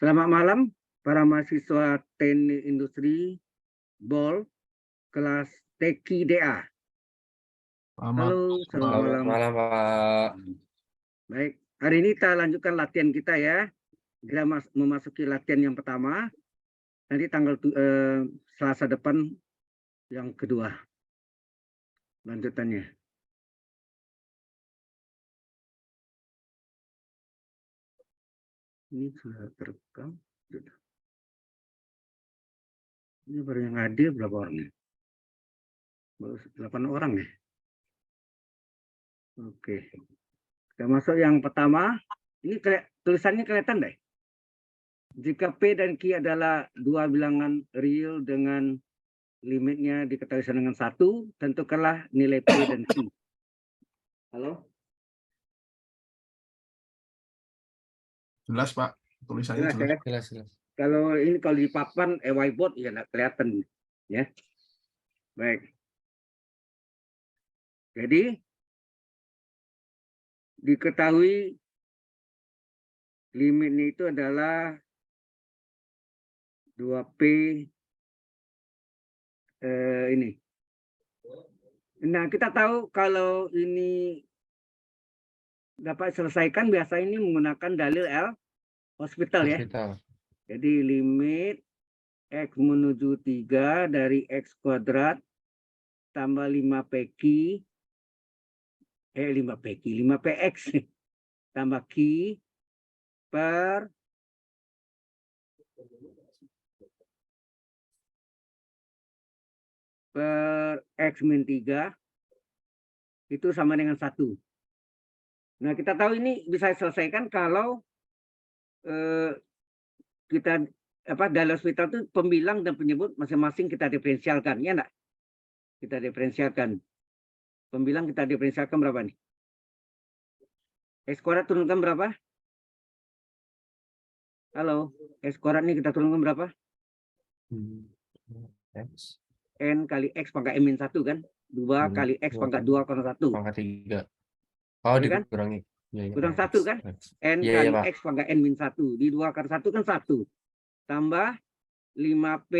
Selamat malam para mahasiswa Teknik Industri BOL kelas TEKI DA. Halo, selamat malam. Pak. Baik, hari ini kita lanjutkan latihan kita ya. Kita memasuki latihan yang pertama. Nanti tanggal Selasa depan yang kedua. Lanjutannya. Ini sudah terekam. Ini baru yang hadir berapa orang nih? Baru 8 orang nih. Oke. Kita masuk yang pertama. Ini tulisannya kelihatan deh. Jika P dan Q adalah dua bilangan real dengan limitnya diketahui dengan 1, tentukanlah nilai P dan Q. Halo? Jelas, Pak. Tulisannya jelas. Jelas. Kalau di papan whiteboard ya nggak kelihatan ya. Baik. Jadi diketahui limitnya itu adalah 2P ini. Nah, kita tahu kalau ini dapat selesaikan biasa ini menggunakan dalil L'Hospital ya. Jadi limit X menuju 3 dari X kuadrat tambah 5PQ 5PX tambah Q per X min 3 itu sama dengan 1. Nah, kita tahu ini bisa diselesaikan kalau kita dalil L'Hospital itu pembilang dan penyebut masing-masing kita diferensialkan, ya enggak? Kita diferensialkan. Pembilang kita diferensialkan berapa nih? X kuadrat turunkan berapa? Halo, X kuadrat ini kita turunkan berapa? X. N kali X pangkat M min 1 kan? 2 kali X pangkat 2 kurang 1. Pangkat 3. Oh, ya kan? dikurangi. Kurang 1 kan? N kali X pangkat N min 1. Di 2 kali 1 kan 1. Tambah 5P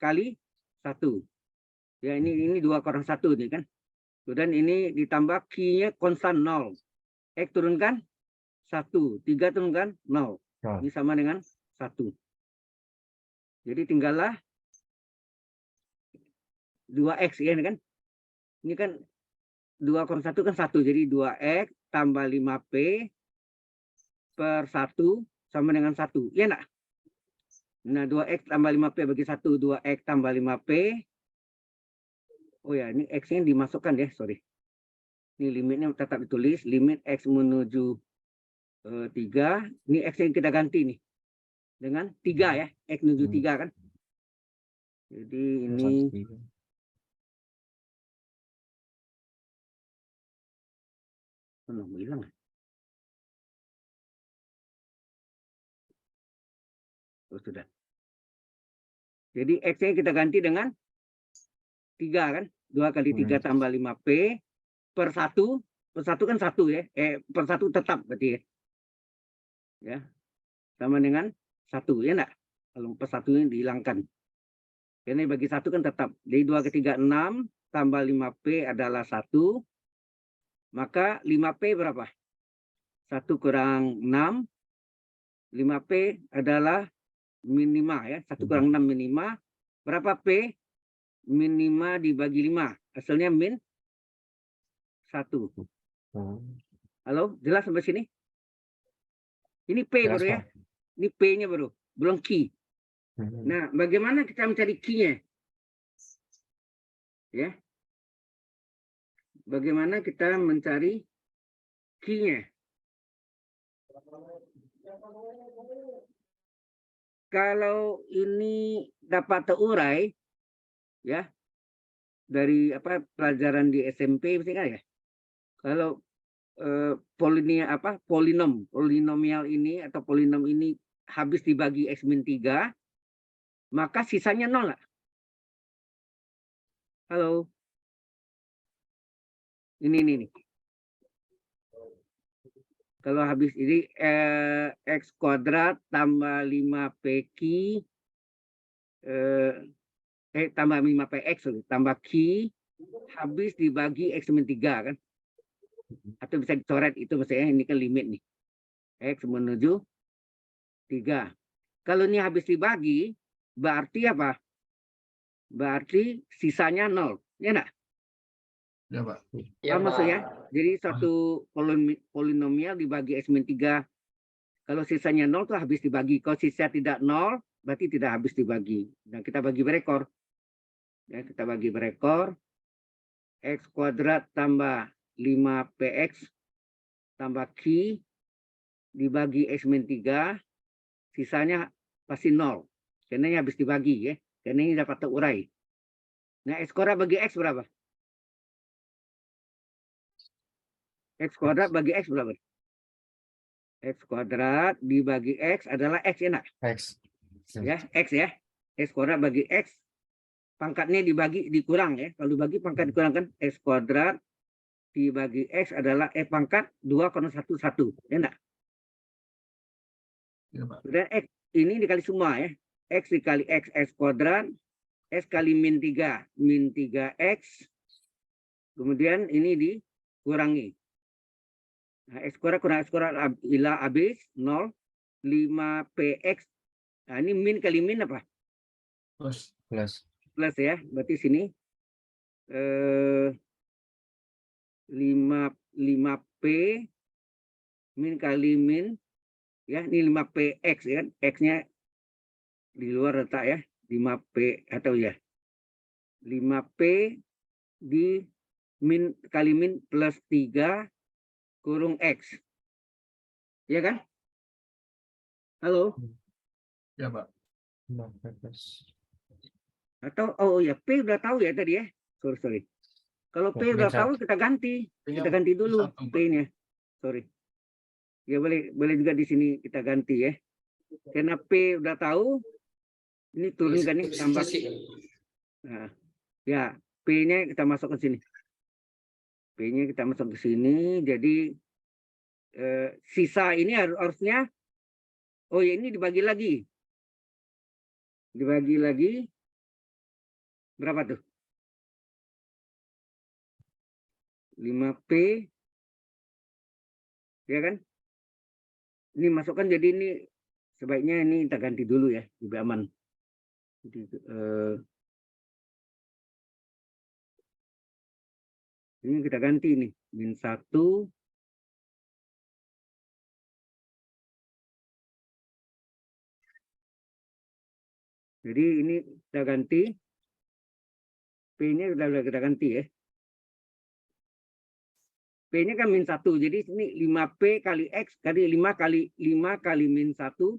kali 1. Ya, ini 2 kurang 1 nih kan? Dan ini ditambah Q-nya konstan 0. X turunkan 1. 3 turunkan 0. Ini sama dengan 1. Jadi tinggallah 2X ya kan? Ini kan 2 kurang 1 kan 1. Jadi 2X tambah 5P per 1 sama dengan 1. Ya enggak? Nah, 2X tambah 5P bagi 1. 2X tambah 5P. Oh ya, ini X-nya dimasukkan ya, sorry. Ini limitnya tetap ditulis. Limit X menuju 3. Ini X yang kita ganti nih. Dengan 3 ya. X menuju 3 kan. Jadi ini... hilang. Oh, sudah. Jadi X-nya kita ganti dengan 3 kan. 2 kali 3 tambah 5P per 1. Per 1 kan 1 ya. Per 1 tetap berarti ya. Ya. Sama dengan 1 ya enggak? Kalau per 1 ini dihilangkan. Karena bagi 1 kan tetap. Jadi 2 ke 3, 6. Tambah 5P adalah 1. Maka 5P berapa? 1 kurang 6. 5P adalah min 5 ya. 1 kurang 6 min 5. Berapa P? Min 5 dibagi 5. Hasilnya min 1. Halo, jelas sampai sini? Ini P jelas, baru ya. Ini P-nya baru. Belum Q. Nah, bagaimana kita mencari Q-nya? Ya. Bagaimana kita mencari Q-nya? Kalau ini dapat terurai ya dari pelajaran di SMP misalnya ya. Kalau polinomial ini atau polinom ini habis dibagi X min 3, maka sisanya 0 lah. Halo. Ini. Kalau habis ini X kuadrat tambah 5PQ tambah 5PX tambah Q habis dibagi X min 3 kan? Atau bisa dicoret itu maksudnya ini kan limit nih. X menuju 3. Kalau ini habis dibagi berarti apa? Berarti sisanya 0. Ya enggak? Ya, Pak. Ya, Paham maksudnya? Pak. Jadi satu polinomial dibagi X min 3. Kalau sisanya 0 tuh habis dibagi. Kalau sisa tidak 0, berarti tidak habis dibagi. Dan kita bagi berekor. Ya, kita bagi berekor. X kuadrat tambah 5PX tambah Q dibagi X min 3. Sisanya pasti 0. Karena ini habis dibagi ya. Karena ini dapat terurai. Nah, X kuadrat bagi X berapa? X kuadrat bagi X berapa? X kuadrat dibagi X adalah X ya, nak? X. Ya, X ya. X kuadrat bagi X. Pangkatnya dibagi, dikurang ya. Kalau dibagi pangkat dikurangkan. X kuadrat dibagi X adalah pangkat 2,11. Ya, nak? Ya, Pak. Dan X ini dikali semua ya. X dikali X, X kuadrat. X kali min 3, min 3X. Kemudian ini dikurangi. Nah, X kuadrat kurang X kuadrat ilah habis 0. 5PX. Nah, ini min kali min apa? Plus. Plus. Plus ya. Berarti sini 5P min kali min. Ya, ini 5PX ya. X-nya di luar letak ya. 5P atau ya. 5P di min kali min plus 3 kurung X. Ya kan? Halo? Ya, Pak. Atau, oh ya, P udah tahu ya tadi ya. Sorry. Kalau P udah tahu, kita ganti. Kita ganti dulu P-nya. Sorry. Ya, boleh juga di sini kita ganti ya. Karena P udah tahu, ini turunkan nih, tambah. Nah, ya, P-nya kita masuk ke sini. P-nya kita masuk ke sini. Jadi, sisa ini harusnya, oh ya ini dibagi lagi. Dibagi lagi, berapa tuh? 5P, ya kan? Ini masukkan, jadi ini sebaiknya ini kita ganti dulu ya, lebih aman. Jadi, ini kita ganti nih, min 1. Jadi ini kita ganti, P-nya sudah kita ganti ya. P-nya kan min 1, jadi ini 5P kali X kali 5 kali min 1.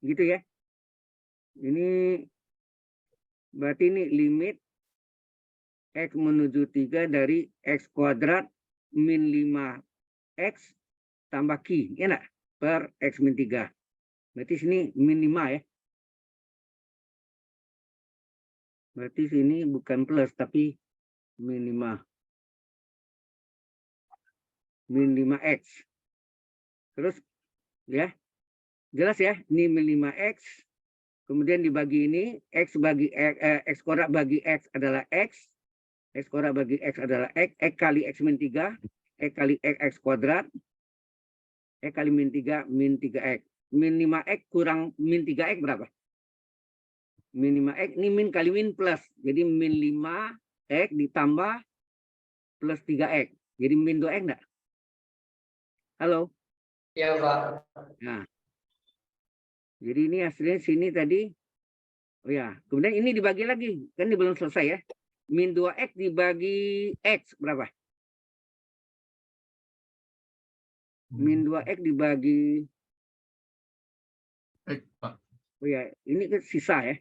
Gitu ya. Ini berarti ini limit X menuju 3 dari X kuadrat min 5X tambah Q, ya enggak? Per X min 3. Berarti sini min 5 ya. Berarti sini bukan plus, tapi min 5. Min 5X. Terus, ya. Jelas ya, ini min 5X. Kemudian dibagi ini, X bagi X kuadrat bagi X adalah X. X kuadrat bagi X adalah X. X kali X min 3. X kali X kuadrat. X kali min 3, min 3X. Min 5X kurang min 3X berapa? Min 5X, ini min kali min plus. Jadi min 5X ditambah plus 3X. Jadi min 2X enggak? Halo? Ya, Pak. Nah. Jadi ini hasilnya sini tadi. Oh ya, kemudian ini dibagi lagi. Kan ini belum selesai ya. Min 2X dibagi X berapa? Min 2X dibagi X, Pak. oh ya, ini kan sisa ya.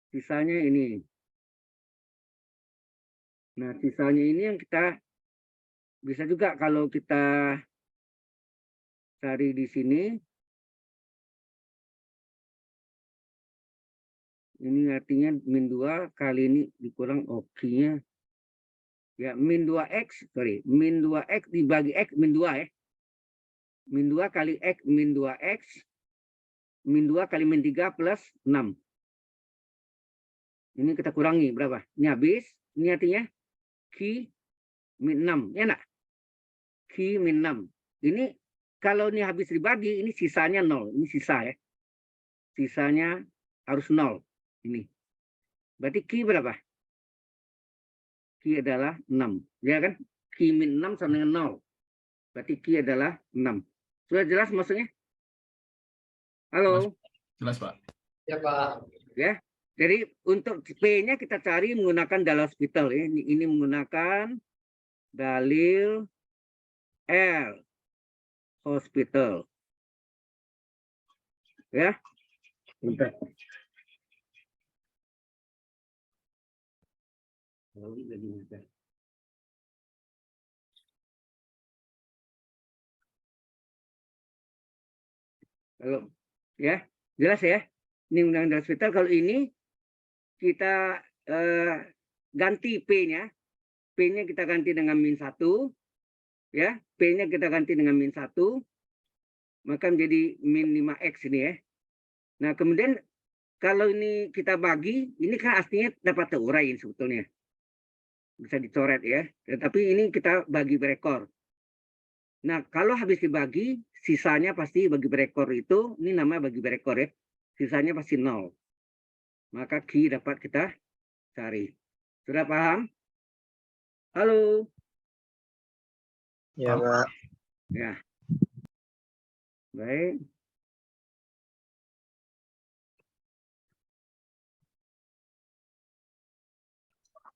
Sisanya ini. Nah, sisanya ini yang kita bisa juga kalau kita cari di sini. Ini artinya min 2 kali ini dikurang OQ-nya Ya, min 2x, sorry, min 2x dibagi x min 2 ya. Min 2 kali x min 2x, min 2 kali min 3 plus 6. Ini kita kurangi berapa? Ini habis, ini artinya Q min 6, ya enggak? Q min 6. Ini kalau ini habis dibagi, ini sisanya 0. Ini sisa ya. Sisanya harus 0. Ini. Berarti Q berapa? Q adalah 6. Ya kan? Q min 6 sama dengan 0. Berarti Q adalah 6. Sudah jelas maksudnya? Halo? Jelas, Pak. Ya, Pak. Ya. Jadi untuk P-nya kita cari menggunakan dalil hospital. Ya. Ini menggunakan dalil L hospital. Ya. Bentar. Kalau ya jelas ya, ini undang-undang hospital. Kalau ini kita ganti P-nya, P-nya kita ganti dengan min 1, ya, P-nya kita ganti dengan min 1, maka menjadi min 5x ini ya. Nah kemudian kalau ini kita bagi, ini kan aslinya dapat terurai sebetulnya, bisa dicoret ya. Tetapi ini kita bagi berekor. Nah kalau habis dibagi, sisanya pasti bagi berekor itu, ini namanya bagi berekor ya, sisanya pasti 0. Maka Q dapat kita cari. Sudah paham? Halo? Ya, Pak. Ya. Baik.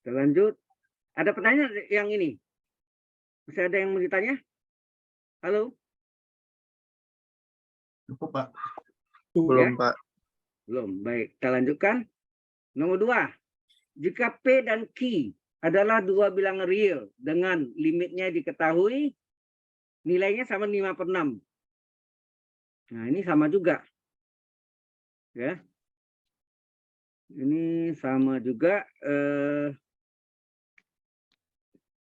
Kita lanjut. Ada pertanyaan yang ini? Masih ada yang mau ditanya? Halo? Cukup, Pak. Belum, Ya? Pak. Belum. Baik, kita lanjutkan. Nomor 2. Jika P dan Q adalah dua bilangan real dengan limitnya diketahui, nilainya sama 5/6. Nah, ini sama juga. Ya. Ini sama juga.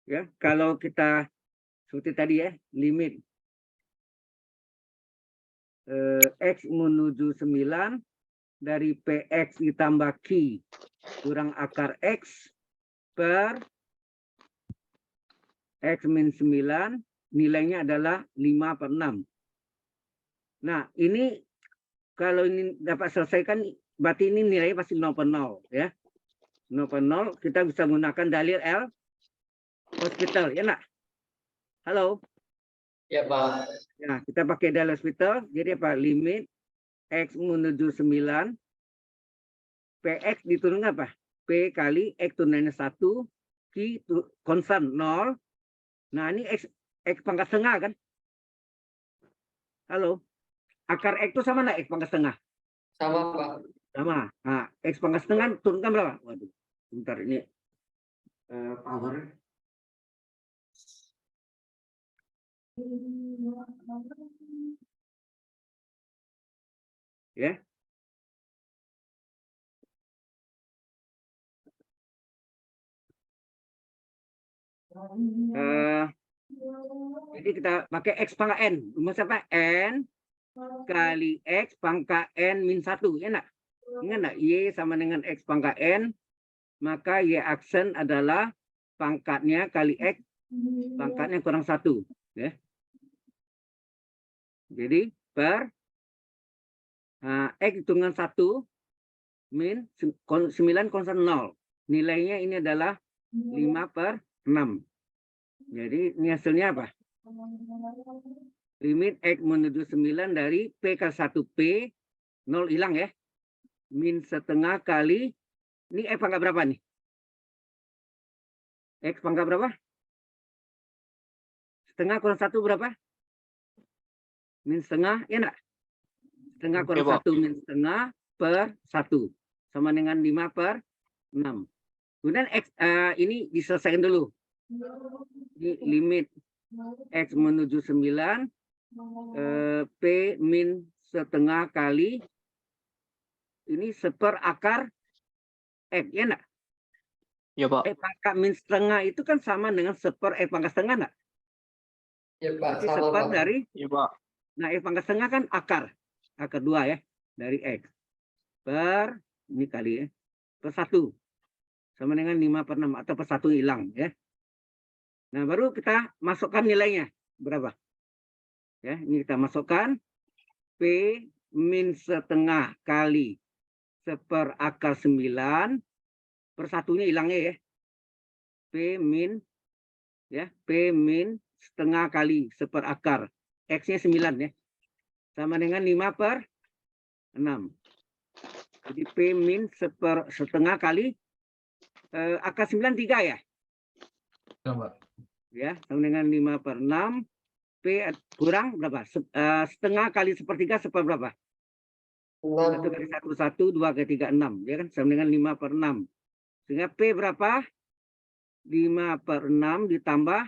Ya, kalau kita seperti tadi ya, limit X menuju 9 dari PX ditambah Q kurang akar X per X min 9, nilainya adalah 5/6. Nah, ini kalau ini dapat selesaikan, berarti ini nilainya pasti 0/0 ya. 0/0, kita bisa menggunakan dalil L hospital, ya nak? Halo? Ya, Pak. Nah, kita pakai dalil hospital, jadi apa? Limit X menuju 9, PX diturunkan apa? P kali X turunannya 1, Q konstan 0. Nah, ini X pangkat setengah kan? Halo? Akar X itu sama nggak X pangkat setengah? Sama, Pak. Sama. Nah, X pangkat setengah turunkan berapa? Waduh, bentar ini. Power. Ya. Jadi kita pakai X pangkat N. Rumus apa? N kali X pangkat N min 1. Ya enggak? Ingat enggak? Y sama dengan X pangkat N. Maka Y aksen adalah pangkatnya kali X. Pangkatnya kurang 1. Ya. Jadi per X hitungan 1 min 9 konstan 0. Nilainya ini adalah 5/6. Jadi ini hasilnya apa? Limit X menuju 9 dari P kali 1P, 0 hilang ya. Min setengah kali, ini X pangkat berapa nih? X pangkat berapa? Setengah kurang 1 berapa? Min setengah, ya enggak? Setengah kurang 1 min setengah per 1. Sama dengan 5/6. Kemudian X ini diselesaikan dulu. Ini limit X menuju 9, P min setengah kali, ini seper akar X, ya enggak? Ya, Pak. E pangkat min setengah itu kan sama dengan seper E pangkat setengah nggak? Ya Pak, Berarti sama seper Pak. dari, Ya, Pak. nah E pangkat setengah kan akar 2 ya, dari X. Per, ini kali ya, per 1. Sama dengan 5/6 atau per 1 hilang ya. Nah, baru kita masukkan nilainya. Berapa? Ya, ini kita masukkan P min setengah kali seper akar 9 per 1-nya hilangnya ya. P min ya, P min setengah kali seper akar. X-nya 9 ya. Sama dengan 5/6. Jadi P min setengah kali akar 9 3 ya. Ya, Pak. Ya, sama dengan 5/6. P kurang berapa? Setengah kali sepertiga seper berapa? 1 6. kali 1, 1, 2 kali 3, 6. Ya kan? Sama dengan 5/6. Sehingga P berapa? 5/6 ditambah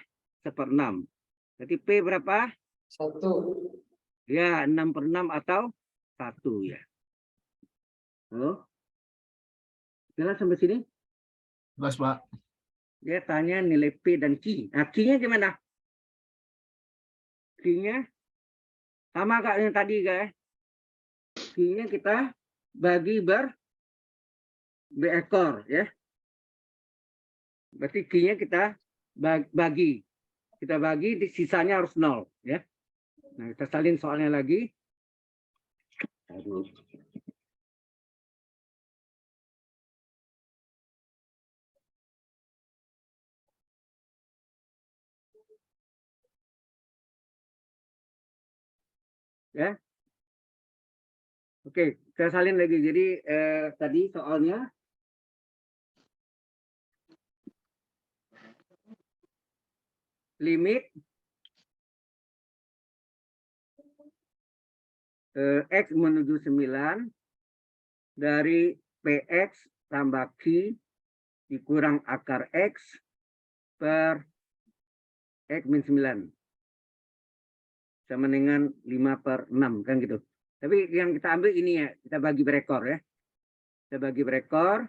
1/6. Berarti P berapa? 1. Ya, 6/6 atau 1 ya. Oh. Jelas sampai sini? Jelas, Pak. Dia tanya nilai P dan Q. Nah, Q-nya gimana? Q-nya sama Kak yang tadi, guys. Q-nya kita bagi berekor ya. Berarti Q-nya kita bagi. Kita bagi, sisanya harus 0 ya. Nah, kita salin soalnya lagi. Aduh. Ya. Oke, kita salin lagi. Jadi tadi soalnya limit X menuju 9 dari PX tambah Q dikurang akar X per X min 9 sama dengan 5/6 kan gitu. Tapi yang kita ambil ini ya, kita bagi berekor ya. Kita bagi berekor,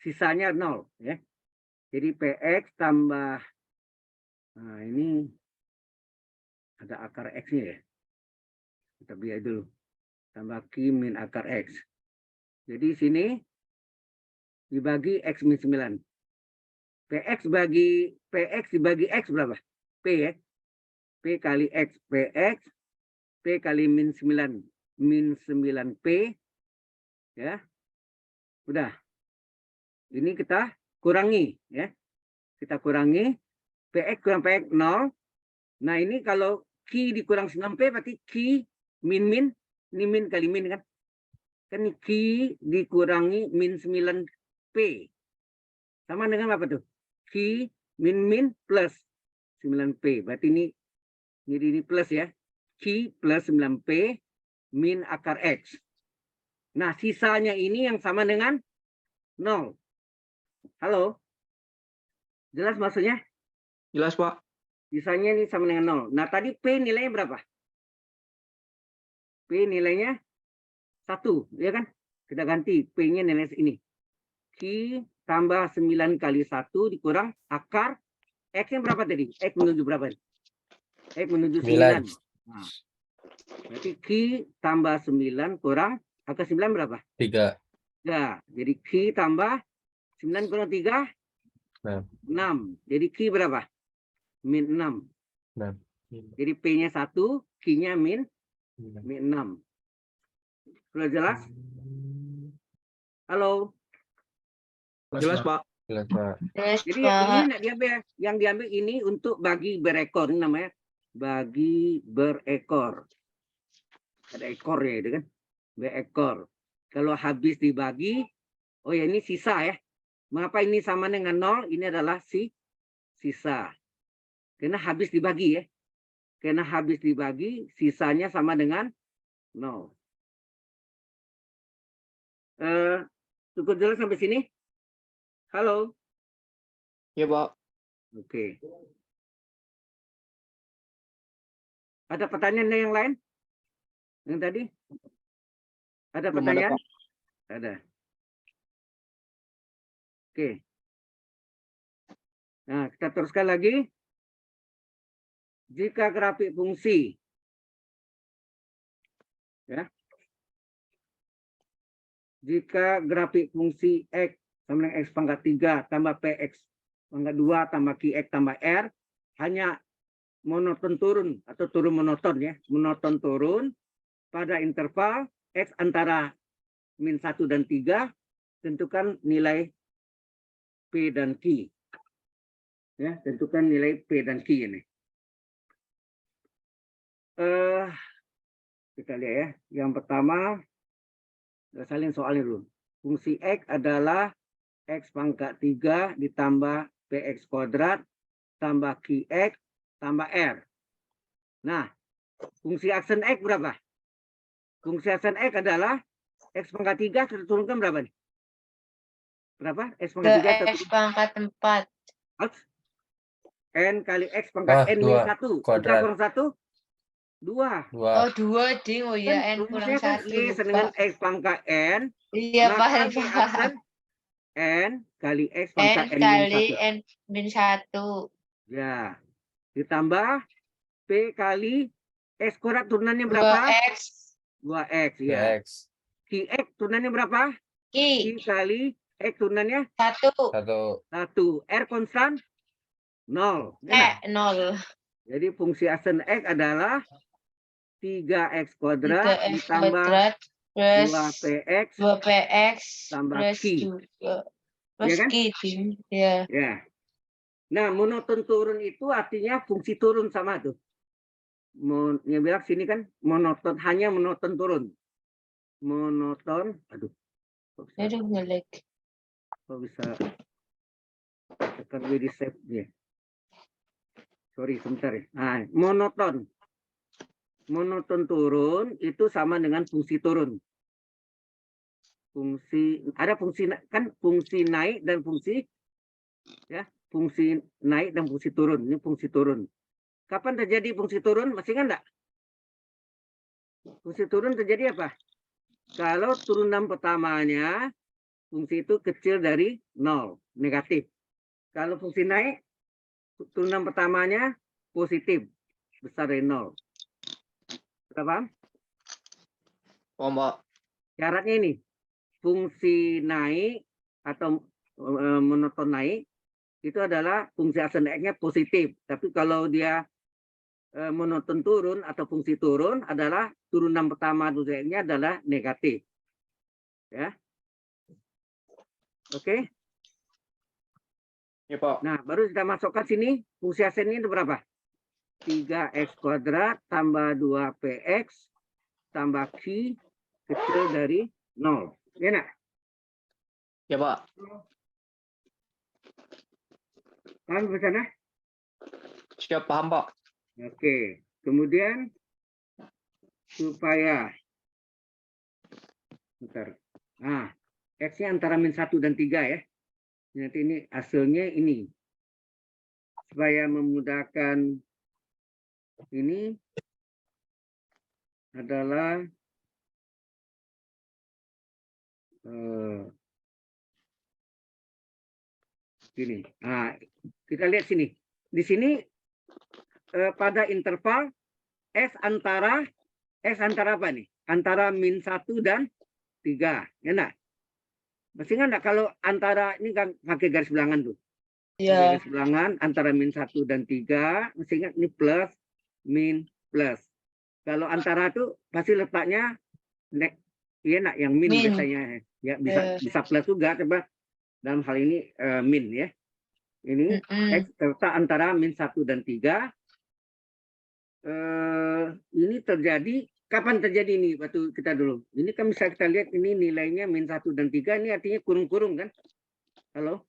sisanya 0 ya. Jadi PX tambah, nah ini ada akar X-nya ya. Kita biar dulu. Tambah Q min akar X. Jadi sini dibagi X min 9. PX dibagi X berapa? P ya. P kali X, PX. P kali min 9. Min 9P. Ya. Udah. Ini kita kurangi ya. Kita kurangi. PX kurang PX 0. Nah ini kalau Q dikurang 9P berarti Q min. Ini min kali min kan. Kan Q dikurangi min 9P. Sama dengan apa tuh? Q min plus 9P. Berarti ini plus ya. Q plus 9P min akar X. Nah, sisanya ini yang sama dengan 0. Halo? Jelas maksudnya? Jelas, Pak. Sisanya ini sama dengan 0. Nah, tadi P nilainya berapa? P nilainya 1, ya kan? Kita ganti P-nya nilai ini. Q tambah 9 kali 1 dikurang akar X-nya berapa tadi? X menuju berapa? X menuju 9. Nah, berarti Q tambah 9 kurang akar 9 berapa? 3. Ya, jadi Q tambah 9 kurang 3? 6. Jadi Q berapa? Min 6. 6. Jadi P-nya 1, Q-nya min 6. Sudah jelas? Halo? Jelas, Pak. Jelas, Pak. Jadi yang diambil ini untuk bagi berekor. Ini namanya bagi berekor. Ada ekor ya itu kan. Berekor. Kalau habis dibagi, oh ya ini sisa ya. Mengapa ini sama dengan 0? Ini adalah sisa. Karena habis dibagi ya. Karena habis dibagi, sisanya sama dengan 0. Cukup jelas sampai sini? Halo? Ya, Pak. Oke. Ada pertanyaan yang lain? Yang tadi? Ada Belum ada, pertanyaan? Pak. Ada. Oke. Nah, kita teruskan lagi. Jika grafik fungsi ya. Jika grafik fungsi X sama dengan X pangkat 3 tambah PX pangkat 2 tambah QX tambah R hanya monoton turun atau turun monoton ya. Monoton turun pada interval X antara min 1 dan 3, tentukan nilai P dan Q. Ya, tentukan nilai P dan Q ini. Kita lihat ya. Yang pertama, salin soalnya dulu. Fungsi X adalah X pangkat 3 ditambah PX kuadrat tambah QX tambah R. Nah, fungsi aksen X berapa? Fungsi aksen X adalah X pangkat 3 kita turunkan berapa nih? Berapa? X pangkat 3 X pangkat 4. N kali X pangkat N min 1. 3 kuadrat. kurang 1? 2. 2. Oh, 2 ding. Oh Kan ya, N kurang rumusnya kan 1. Y dengan X pangkat N. Iya, Maka Pak. di aksen N kali X N pangkat N min kali 1. N min 1. Ya. Ditambah P kali X kuadrat turunannya berapa? 2X. 2X. Ya. X. QX turunannya berapa? Q. Q kali X turunannya 1. 1. R konstan 0. Ya. 0. Jadi fungsi aksen X adalah 3X kuadrat 3X ditambah kuadrat plus 2PX 2PX tambah plus Q. 2 Ya plus kan? Q, ding. Ya. Ya. Nah, monoton turun itu artinya fungsi turun sama tuh. Yang bilang sini kan monoton, hanya monoton turun. Monoton, aduh. Aduh, ngelag. Kok bisa tekan di save ya. Sorry, sebentar ya. Nah, monoton. Monoton turun itu sama dengan fungsi turun. Ada fungsi kan fungsi naik dan fungsi ya, fungsi naik dan fungsi turun. Ini fungsi turun. Kapan terjadi fungsi turun? Masih ingat enggak? Fungsi turun terjadi apa? Kalau turunan pertamanya fungsi itu kecil dari 0, negatif. Kalau fungsi naik turunan pertamanya positif, besar dari 0. Kita paham? Oh, Mbak. Syaratnya ini, fungsi naik atau monoton naik itu adalah fungsi aksen X-nya positif. Tapi kalau dia monoton turun atau fungsi turun adalah turunan pertama fungsi X-nya adalah negatif. Ya. Oke. Ya, Pak. Nah, baru kita masukkan sini fungsi aksennya itu berapa? 3X kuadrat tambah 2PX tambah Q kecil dari 0. Ya, nak? Ya, Pak. Paham ke sana? Siap, paham, Pak. Oke. Kemudian supaya bentar. Nah, X-nya antara min 1 dan 3 ya. Nanti ini hasilnya ini. Supaya memudahkan ini adalah gini. Nah, kita lihat sini. Di sini pada interval S antara apa nih? Antara min 1 dan 3. Ya enggak? Masih enggak kalau antara ini kan pakai garis bilangan tuh. Ya. Garis bilangan antara min 1 dan 3, masih ingat ini plus, min, plus. Kalau antara itu pasti letaknya iya nak yang min biasanya ya bisa plus juga coba dalam hal ini min ya. Ini X terletak antara min 1 dan 3. Ini terjadi kapan terjadi ini waktu kita dulu. Ini kan bisa kita lihat ini nilainya min 1 dan 3 ini artinya kurung-kurung kan? Halo?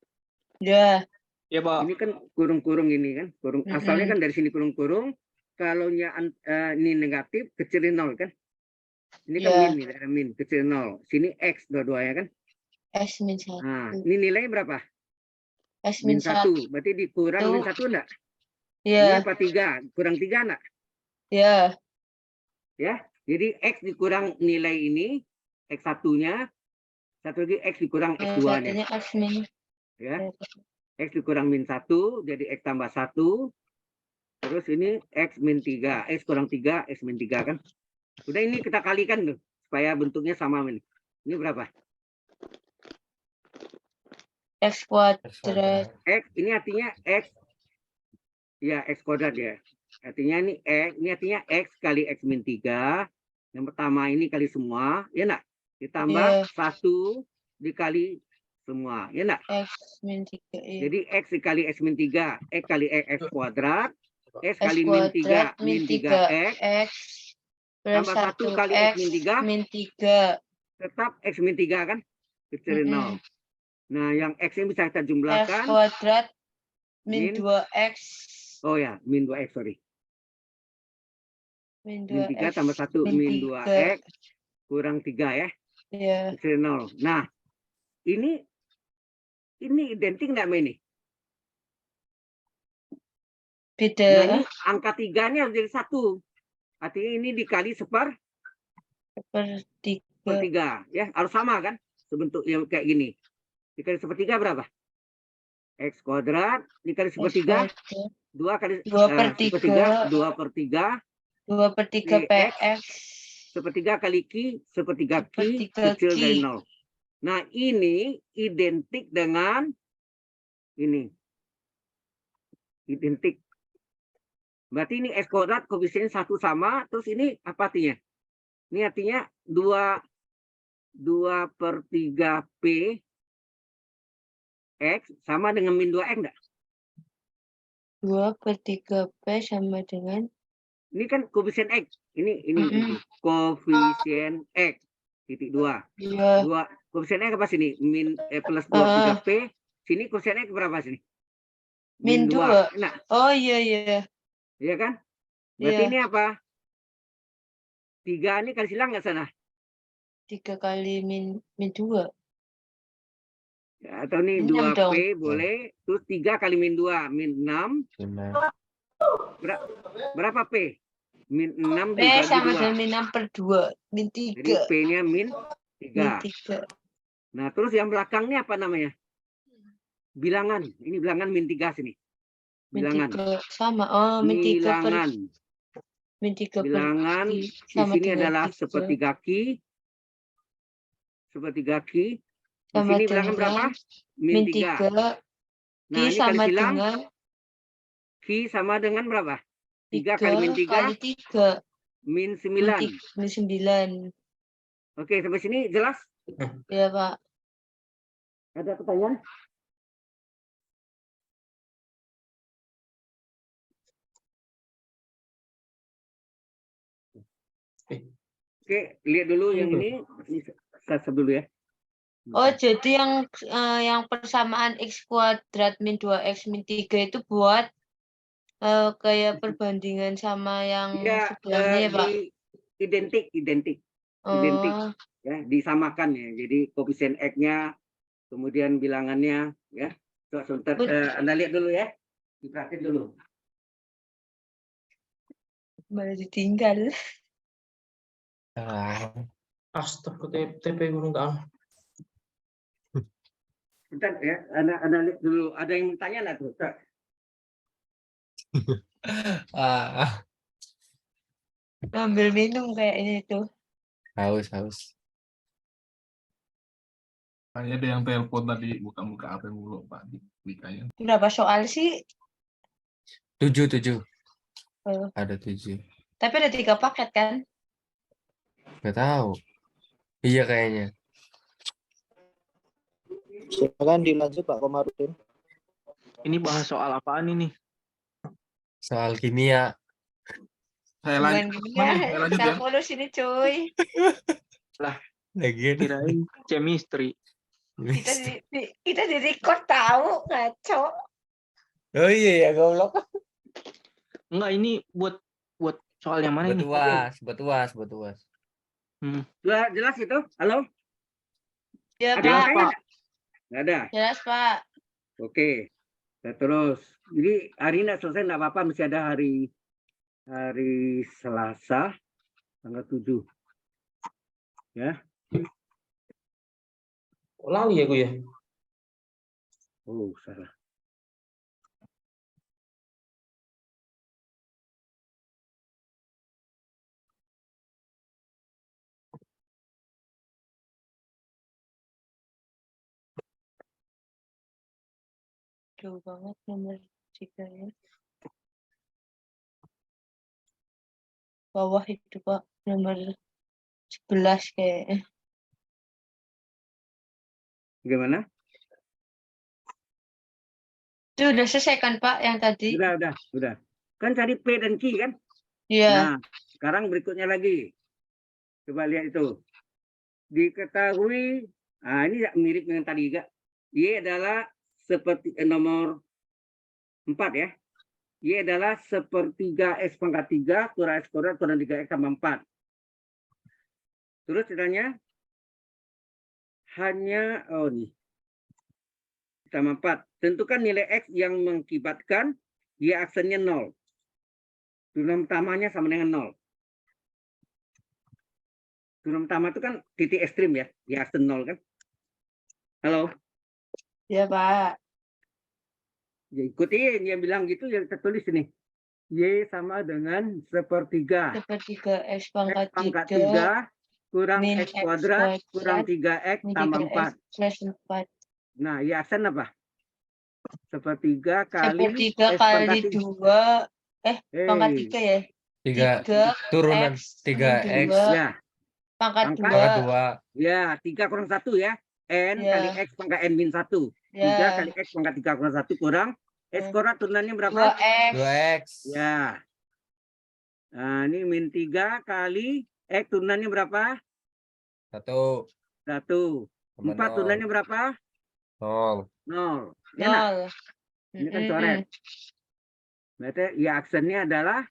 Ya. Ya, Pak. Ini kan kurung-kurung ini kan, kurung asalnya kan dari sini kurung-kurung. Kalau ini negatif kecil dari 0 kan? Ini kan min nih, daerah min kecil 0. Sini X dua-duanya kan? X min 1. Nah, ini nilainya berapa? X Min min 1. Berarti dikurang min 1 enggak? Ini Ya. apa 3? Kurang 3 enggak? Ya. Ya. Jadi X dikurang nilai ini, X1-nya, satu lagi X dikurang X2-nya. X min. Ya. X dikurang min 1, jadi X tambah 1. Terus ini X min 3. X kurang 3, X min 3 kan. Udah ini kita kalikan tuh, supaya bentuknya sama ini. Ini berapa? X kuadrat. X, ini artinya X. Ya, X kuadrat ya. Artinya ini X, ini artinya X kali X min 3. Yang pertama ini kali semua, ya enggak? Ditambah 1 dikali semua, ya enggak? X min 3. Iya. Jadi X dikali X min 3, X kali X kuadrat, X X kali min 3, kuadrat min 3 X, X plus tambah 1 1 kali X X min 3, min 3. tetap X min 3 kan? Kecil 0. Nah, yang X ini bisa kita X jumlahkan. kuadrat min Min. 2X. Oh ya, min 2X, sorry. Min Min 3 2X. tambah 1, min 2X, kurang 3 ya. Iya. Kecil 0. Nah, ini identik nggak ini? Beda. Nah, ini angka 3-nya harus jadi 1. Artinya ini dikali per 3. sepertiga. Ya, harus sama kan? Sebentuk yang kayak gini. Dikali sepertiga berapa? X kuadrat dikali sepertiga. 2 kali 2/3. 2/3. 2/3 PX. Sepertiga kali Q, sepertiga Q Sepertiga kecil Q. dari 0. Nah, ini identik dengan ini. Identik. Berarti ini X kuadrat koefisien 1 sama, terus ini apa artinya? Ini artinya 2/3 P X sama dengan min 2X enggak? 2/3 P sama dengan Ini kan koefisien X. Ini koefisien X titik 2. iya. 2 koefisien X apa sini? Plus 2/3 P. Sini koefisien X berapa sini? Min 2. Nah, Oh iya. iya kan? Berarti Iya. ini apa? 3 ini kali silang nggak sana? 3 kali min 2. Ya, atau ini 6 2P boleh. Terus 3 kali min 2, min 6. 5. Berapa P? Min 6 P dibagi sama 2. dengan min 6/2. Min 3. Jadi P-nya min 3. Min 3. Nah, terus yang belakang ini apa namanya? Bilangan. Ini bilangan min 3 sini. Min Bilangan. 3 sama. Oh, min 3 per Bilangan. min 3 per Bilangan Q di sama sini dengan adalah 3. sepertiga Q. Sepertiga Q. Di Sama sini bilangan berapa? Min 3. 3. Nah, Q ini kali sama silang. dengan Q sama dengan berapa? 3 kali min 3. kali 3. Min 9. Min 9. Oke, sampai sini jelas? Ya, Pak. Ada pertanyaan? Oke, lihat dulu yang ini. Saya stop dulu ya. Oh, jadi yang persamaan X kuadrat min 2X min 3 itu buat kayak perbandingan sama yang Ya, sebelumnya ya, Pak? identik. Oh, Ya, disamakan ya. Jadi koefisien X-nya, kemudian bilangannya ya. Sebentar, Anda lihat dulu ya. Diperhatiin dulu. malah ditinggal. Astagfirullah, TP gunung kan. Bentar ya, Anda lihat dulu. Ada yang bertanya nggak tuh? Kak? Ambil minum kayak ini tuh. Haus. Kayaknya ada yang telepon tadi, buka-buka HP mulu Pak. Dikanya. Berapa soal sih? 7. Oh. Ada 7. Tapi ada 3 paket kan? Gak tahu. Iya kayaknya. Silakan dilanjut Pak Komarudin. Ini bahas soal apaan ini? Soal kimia. Saya Bukan lanjut. gimana? Saya lanjut ya. Kalkulus ini cuy. Lagian. Kirain chemistry. Kita di record tahu ngaco. Oh iya ya goblok. Enggak, ini buat soal yang mana ini? Buat uas. Sudah jelas itu? Halo? Ya, Ada yang Pak. tanya? Nggak ada? Jelas, Pak. Oke. Kita terus. Jadi hari ini selesai nggak apa-apa. Masih ada hari Selasa tanggal 7. Ya. Lali ya gue ya? Oh, salah. jauh banget nomor 3 ya. Bawah itu Pak, nomor 11 kayaknya. Gimana? Itu udah selesai kan Pak yang tadi? Udah. Kan cari P dan Q kan? Iya. Nah, sekarang berikutnya lagi. Coba lihat itu. Diketahui, ini mirip dengan tadi juga. Y adalah seperti nomor 4 ya. Y adalah sepertiga X pangkat 3 kurang X kuadrat kurang 3X tambah 4. Terus ditanya, hanya, nih. Tambah 4. Tentukan nilai X yang mengakibatkan Y aksennya 0. Turunan pertamanya sama dengan 0. Turunan pertama itu kan titik ekstrim ya. Y aksen 0 kan. Halo? Ya Pak. Ya ikutin, yang bilang gitu yang tertulis ini. Y sama dengan sepertiga. Sepertiga X X pangkat pangkat 3 3 kurang min X kuadrat kurang 3X min tambah 3X 4. plus 4. Nah, Y aksen apa? Sepertiga kali Sepertiga X pangkat kali 2. Pangkat 3 ya? 3 turunan X 3X min 2 Ya, pangkat pangkat 2. 2. ya 3 kurang 1 ya. N Ya. kali X pangkat N min 1. 3 Ya. kali X pangkat 3 kurang 1 kurang X kuadrat turunannya berapa? 2X. 2X. Ya. Nah, ini min 3 kali X turunannya berapa? 1 1. 4 turunannya berapa? 0. 0. Enak. 0. Ini kan coret. Berarti Y aksennya adalah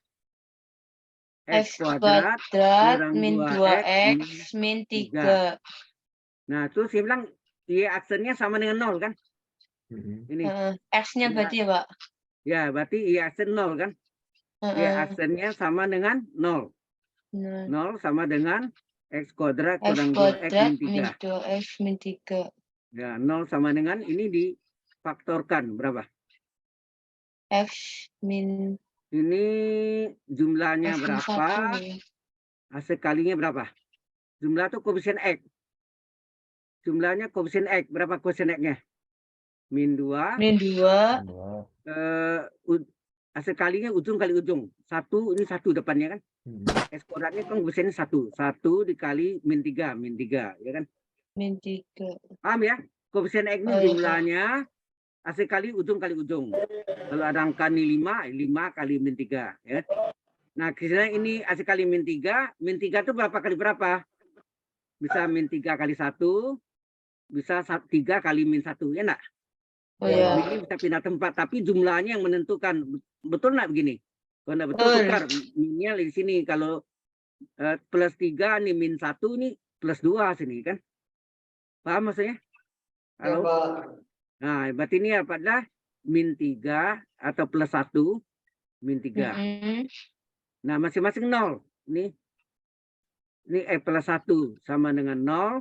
X X kuadrat kurang min 2X min 3. Nah, terus dia bilang Y aksennya sama dengan 0 kan? Ini. X-nya Ya. berarti ya Pak? Ya, berarti Y aksen 0 kan? Y aksennya sama dengan 0. 0 sama dengan X kuadrat X kurang 2X kuadrat min min 3. 2X min 3. Ya, 0 sama dengan ini difaktorkan berapa? X min Ini jumlahnya X min berapa? 1 ya. Hasil kalinya berapa? Jumlah itu koefisien X. Jumlahnya koefisien X. Berapa koefisien X-nya? Min 2. Min 2. Hasil kalinya ujung kali ujung. 1, ini 1 depannya kan? X kuadratnya kan koefisiennya 1. 1 dikali min 3. Min 3, ya kan? Min 3. Paham ya? Koefisien X ini Oh, iya, jumlahnya hasil kali ujung kali ujung. Kalau ada angka ini 5 kali min 3. Ya. Nah, kisahnya ini hasil kali min 3. Min 3 itu berapa kali berapa? Bisa min 3 kali 1. Bisa 3 kali min 1. Ya enggak? Oh ya. Ini bisa pindah tempat. Tapi jumlahnya yang menentukan. Betul enggak begini? Kalau enggak betul, tukar. Minnya di sini. Kalau plus 3 nih min 1 nih plus 2 sini kan. Paham maksudnya? Ya Halo? Pak. Nah, berarti ini apa adalah min 3 atau plus 1 min 3. Nah, masing-masing 0. Ini X plus 1 sama dengan 0.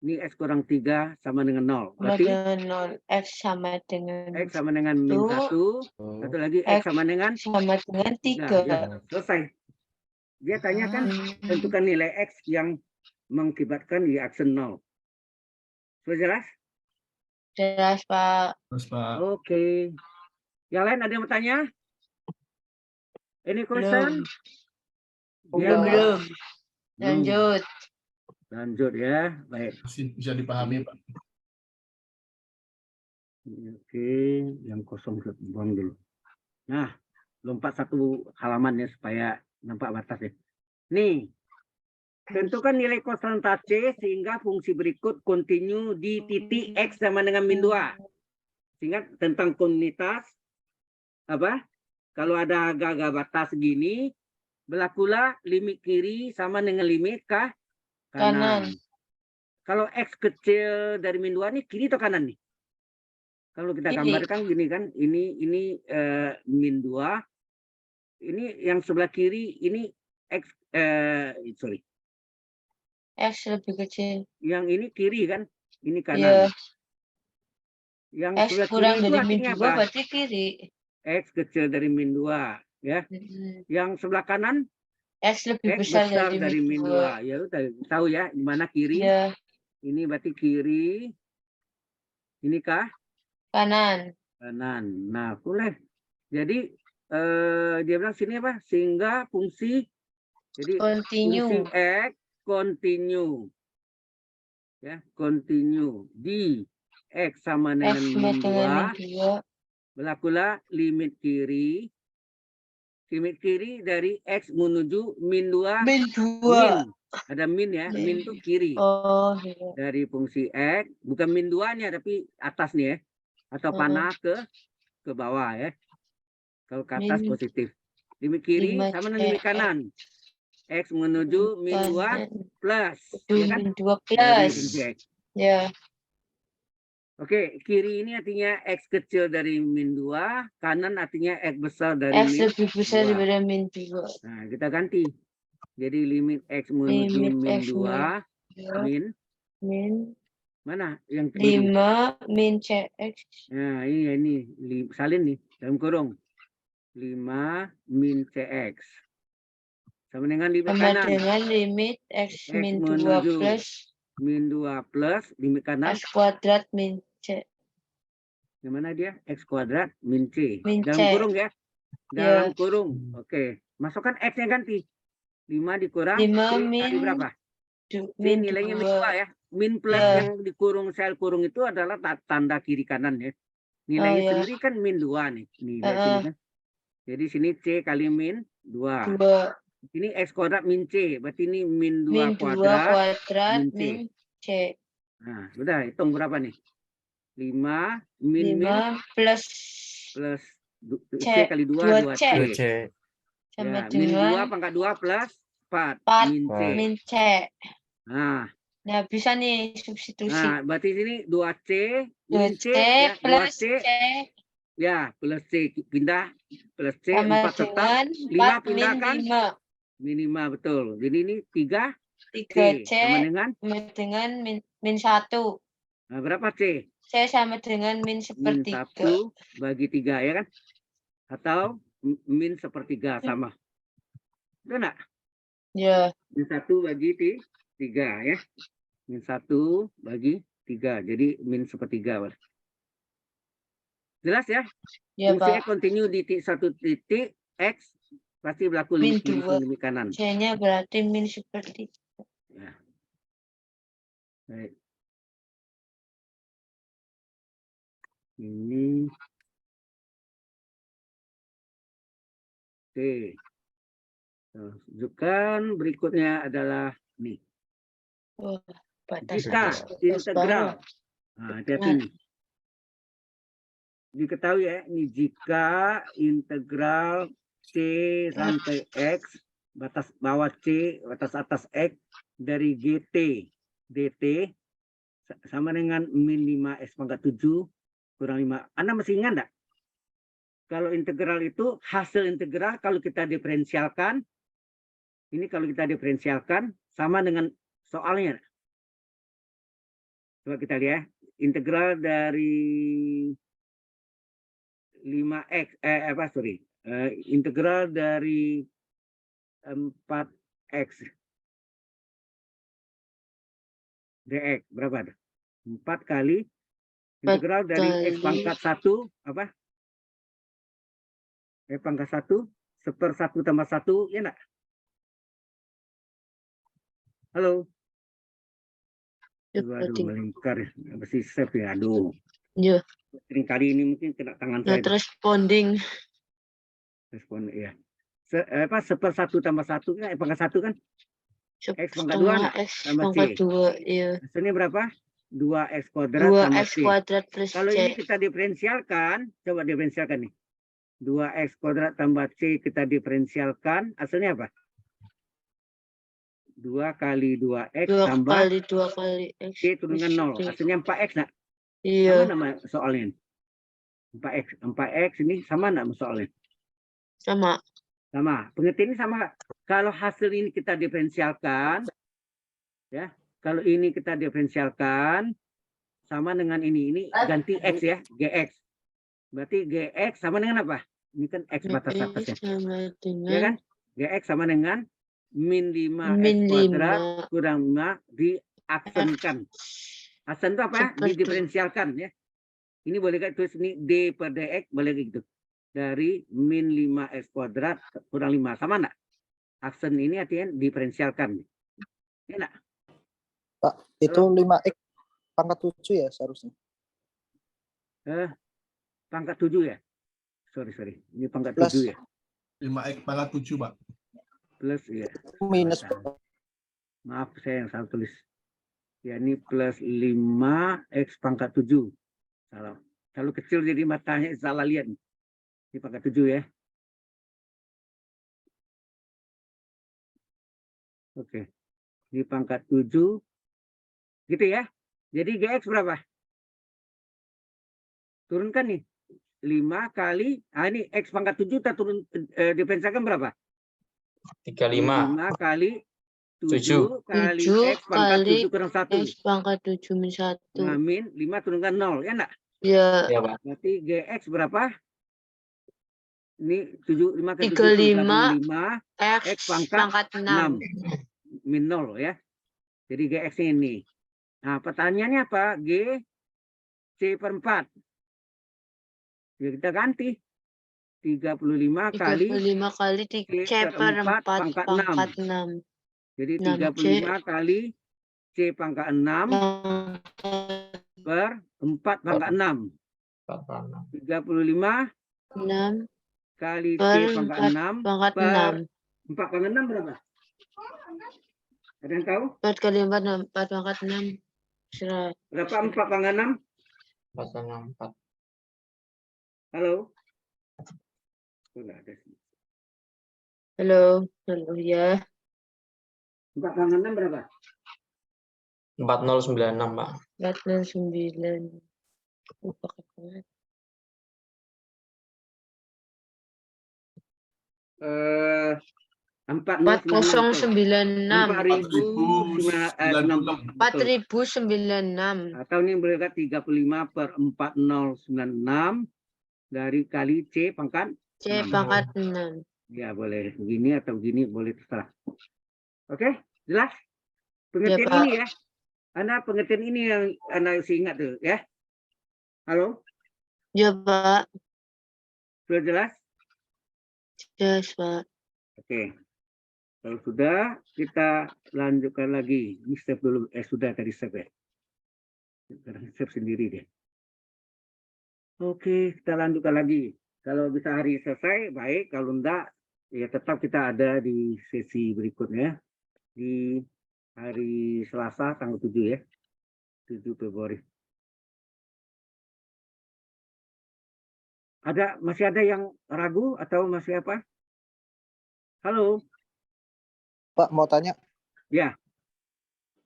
Ini X kurang 3 sama dengan 0. Berarti X sama dengan X sama dengan min 1. Satu lagi X sama dengan 3. Ya, selesai. Dia tanyakan tentukan nilai X yang mengakibatkan Y aksen 0. Sudah jelas? Jelas Pak. Terus Pak. Oke. Yang lain ada yang bertanya? Any question? Belum. Lanjut. Lanjut ya. Baik. Masih bisa dipahami Pak. Oke, yang kosong buang dulu. Nah, lompat satu halaman ya supaya nampak batas ya. Nih, tentukan nilai konstanta C sehingga fungsi berikut kontinu di titik X sama dengan min 2. Sehingga tentang komunitas, apa? Kalau ada agak-agak batas segini, berlakulah limit kiri sama dengan limit kanan. Kalau X kecil dari min 2 nih kiri atau kanan nih? Kalau kita gambarkan gini kan, ini min 2. Ini yang sebelah kiri ini X sorry. X lebih kecil. Yang ini kiri kan, ini kanan. Iya. Yang X sebelah kurang kiri itu dari min artinya 2 apa? berarti kiri. X kecil dari min 2 ya. Yang sebelah kanan X lebih X besar besar dari min 2. Ya udah tahu ya di mana kiri. Iya. Ini berarti kiri. Ini kah? Kanan. kanan. Nah, boleh. Jadi dia bilang sini apa? Sehingga fungsi fungsi Continue. X continue. Ya, continue di X sama dengan X min sama dengan 2, 2. berlakulah limit kiri dari X menuju min 2 Min 2. min. Ada min ya, min Min. itu kiri. Oh, iya. Dari fungsi X, bukan min 2-nya tapi atas nih ya. Atau panah ke bawah ya. Kalau ke atas Min positif. Limit kiri 5 sama dengan limit kanan. X menuju min 2 plus. Ya kan? Min 2 Dari plus. fungsi X. Ya. Oke, kiri ini artinya X kecil dari min 2, kanan artinya X besar dari X min lebih besar 2. daripada min 2. Nah, kita ganti. Jadi limit X menuju Limit min X 2, min min mana yang kiri? 5 min CX. Nah, ini salin nih, dalam kurung. 5 min CX. Sama dengan limit Sama kanan. dengan limit X X min 2 menuju plus min 2 plus limit kanan. X kuadrat min C. Yang mana dia? X kuadrat min C. Min Dalam C. kurung ya. Dalam kurung. Oke. Masukkan X-nya ganti. 5 dikurang 5 C kali min berapa? C min nilainya min 2. 2 ya. Min plus Ya. yang dikurung sel kurung itu adalah tanda kiri kanan ya. Nilainya Oh, ya. sendiri kan min 2 nih. Nih lihat sini kan. Jadi sini C kali min 2. 2 Ini X kuadrat min C. Berarti ini min 2 min 2 kuadrat. kuadrat min C. min C. Nah, sudah hitung berapa nih? 5 min 5 plus C C kali 2 2 C 2C. sama Ya, min 2 dengan pangkat 2 plus 4 4 min C. min C. Nah, Bisa nih substitusi. berarti sini 2C 2 min C C ya, plus 2C C ya, plus C pindah plus C sama 4 tetap dengan 5 4 pindahkan min 5. min 5 betul. Jadi ini 3 3C sama dengan min 1. berapa C? C sama dengan min Min sepertiga. 1 bagi 3 ya kan? Atau min sepertiga sama. Betul enggak? Ya. Min 1 bagi 3 ya. Min 1 bagi 3. Jadi min sepertiga. Jelas ya? Ya, Fungsi Pak. X continue di satu titik X pasti berlaku Min limit kiri 2. limit kanan. C-nya berarti min sepertiga. Ya. Baik. Ini oke. Tunjukkan berikutnya adalah nih. Wah, batas Jika atas integral. bawah. Nah, hati-hati nih. Diketahui ya, ini jika integral C sampai X, batas bawah C, batas atas X, dari GT, DT, sama dengan min 5 X pangkat 7, kurang 5. Anda masih ingat enggak? Kalau integral itu, hasil integral kalau kita diferensialkan, ini kalau kita diferensialkan, sama dengan soalnya. Coba kita lihat, integral dari 5x integral dari 4x dx berapa ada? 4 kali integral dari x pangkat 1 apa? X pangkat 1 1/1 tambah 1 ya enggak? Halo. Aduh, melingkar ya. Mesti save ya. Aduh. Ya. Sering kali ini mungkin kena tangan Not saya. responding. Respon ya. 1/1 tambah 1 kan pangkat 1 kan? X pangkat 2 Setengah X tambah C. pangkat 2. Iya. Hasilnya berapa? 2x kuadrat 2 tambah X C. kuadrat plus Kalau C. ini kita diferensialkan, coba diferensialkan nih. 2x kuadrat tambah C kita diferensialkan, hasilnya apa? 2 kali 2x 2 tambah kali 2 kali X. C turunkan 0. plus C. Hasilnya 4x nak? Iya. Sama nama soalnya? 4x. 4x ini sama enggak soalnya? Sama. Sama. Pengertian ini sama. Kalau hasil ini kita diferensialkan, ya. Kalau ini kita diferensialkan sama dengan ini. Ini ganti x ya, gx. Berarti gx sama dengan apa? Ini kan x batas atasnya. Sama dengan Ya kan? Gx sama dengan min 5 min x kuadrat 5. kurang 5 diaksenkan. Aksen itu apa? Seperti. Didiferensialkan ya. Ini boleh nggak tulis ini D per DX, boleh gitu. Dari min 5X kuadrat kurang 5. Sama nggak? Aksen ini artinya diferensialkan. Ya nggak? Pak, itu 5x pangkat 7 ya seharusnya. Pangkat 7 ya? Sorry. Ini pangkat Plus. 7 ya? 5x pangkat 7, Pak. Plus ya. Minus. Maaf, saya yang salah tulis. Ya, ini plus 5X pangkat 7. Salah. Terlalu kecil jadi matanya salah lihat. Ini pangkat 7 ya. Oke. Ini pangkat 7. Gitu ya. Jadi GX berapa? Turunkan nih. 5 kali, ini X pangkat 7 kita turun, diferensialkan berapa? 35. 5 kali 7 7. kali 7 X pangkat kali 7 kurang 1. X pangkat 7 min 1. Nah, min 5 turunkan 0. Ya enggak? Ya, Ya, Pak. Berarti GX berapa? Ini 5 kali 7 35 35 X pangkat pangkat 6. 6. Min 0 ya. Jadi GX ini. Nah, pertanyaannya apa? G C per 4. Ya, kita ganti. 35 kali 35 kali C C per 4 pangkat pangkat 6. 6. Jadi 6C 35 kali C pangkat 6 per 4 pangkat 6. 35 6 kali C per pangkat 4 6 pangkat per 6. 4 pangkat 6 berapa? Ada yang tahu? 4 kali 4, 4 pangkat 6. Serah. Berapa 4 pangkat 6? 4. Halo? Sudah ada sih. Halo ya. 4 pangkat 6 berapa? 4096, Pak. 409. Pakai banget. 4096. 4096. Atau ini boleh 35 per 4096 dari kali C pangkat C 6. pangkat 6. Ya boleh begini atau begini, boleh terserah. Oke, jelas? Ya, Pengertian Pak. ini ya. Pengertian ini yang Anda harus ingat tuh ya. Halo? Ya, Pak. Sudah jelas? Yes, Pak. Oke. Kalau sudah, kita lanjutkan lagi. Ini step dulu. Sudah tadi step ya. Sekarang step sendiri deh. Oke, kita lanjutkan lagi. Kalau bisa hari selesai, baik. Kalau enggak, ya tetap kita ada di sesi berikutnya. Di hari Selasa, tanggal 7 ya. 7 Februari. Masih ada yang ragu atau masih apa? Halo? Pak, mau tanya. Ya.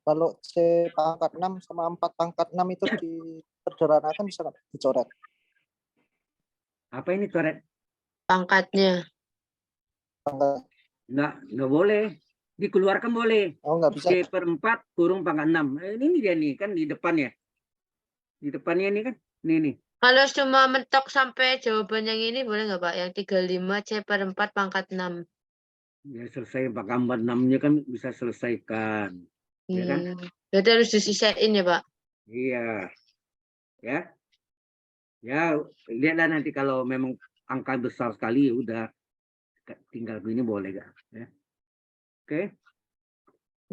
Kalau C pangkat 6 sama 4 pangkat 6 itu disederhanakan bisa nggak dicoret? Apa ini coret? Pangkatnya. Pangkat. Nggak boleh. Dikeluarkan boleh. Oh, nggak bisa. C per 4 kurung pangkat 6. Ini dia nih, kan di depannya. Di depannya ini kan. Nih. Kalau cuma mentok sampai jawaban yang ini boleh nggak, Pak? Yang 35 C per 4 pangkat 6. Ya selesai Pak, gambar 6-nya kan bisa selesaikan. Ya kan? Berarti harus disisain ya, Pak? Iya. Ya. Ya, lihatlah nanti kalau memang angka besar sekali ya udah tinggal begini boleh gak? Ya. Oke.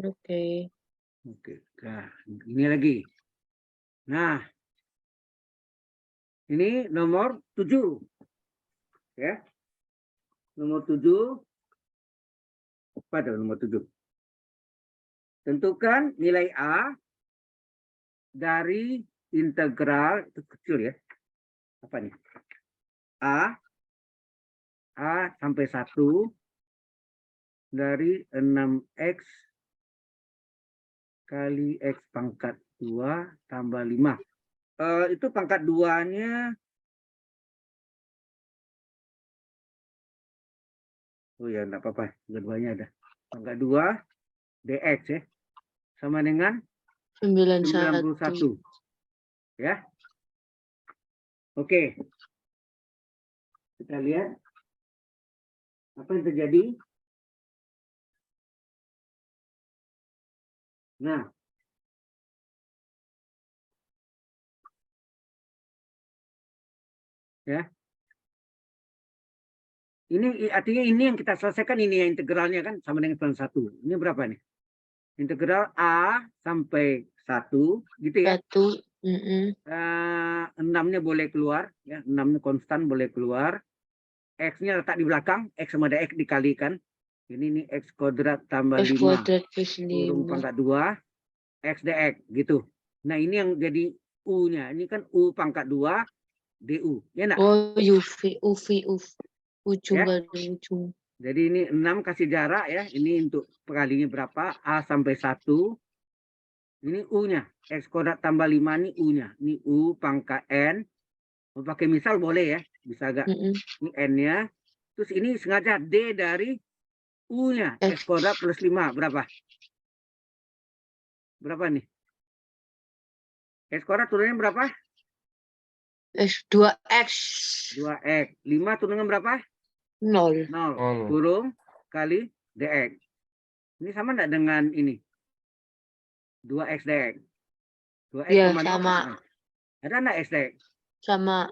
Oke. Nah, ini lagi. Nah, ini nomor 7. Ya. Nomor 7. Apa ada nomor 7? Tentukan nilai A dari integral, itu kecil ya. Apa nih? A sampai 1 dari 6X kali X pangkat 2 tambah 5. Itu pangkat 2-nya. Oh ya, enggak apa-apa. Kedua-duanya ada. Pangkat 2 DX ya. Sama dengan 91. Ya. Oke. Kita lihat apa yang terjadi. Nah, Ya. Ini artinya ini yang kita selesaikan, ini yang integralnya kan sama dengan 1. Ini berapa nih? Integral A sampai 1 gitu ya. 1. Mm-mm. 6-nya boleh keluar ya, 6-nya konstan boleh keluar. X-nya letak di belakang, X sama X dikalikan. Ini X kuadrat tambah X 5 kuadrat plus kurung 5. pangkat 2 X dx gitu. Nah, ini yang jadi U-nya. Ini kan U pangkat 2 DU. Ya enggak? Oh, UV. Ujung Ya. kali ujung. Jadi ini 6 kasih jarak ya. Ini untuk perkalinya berapa? A sampai 1. Ini U-nya. X kuadrat tambah 5 ini U-nya. Ini U pangkat N. Mau pakai misal boleh ya. Bisa agak. Mm-mm. Ini N-nya. Terus ini sengaja D dari U-nya. X X. kuadrat plus 5. Berapa? Berapa nih? X kuadrat turunnya berapa? X 2X. 2X. 5 turunnya berapa? 0. 0. Kurung kali dx. Ini sama enggak dengan ini? 2x dx. 2x Iya, sama 0. sama. Ada enggak x dx? Sama.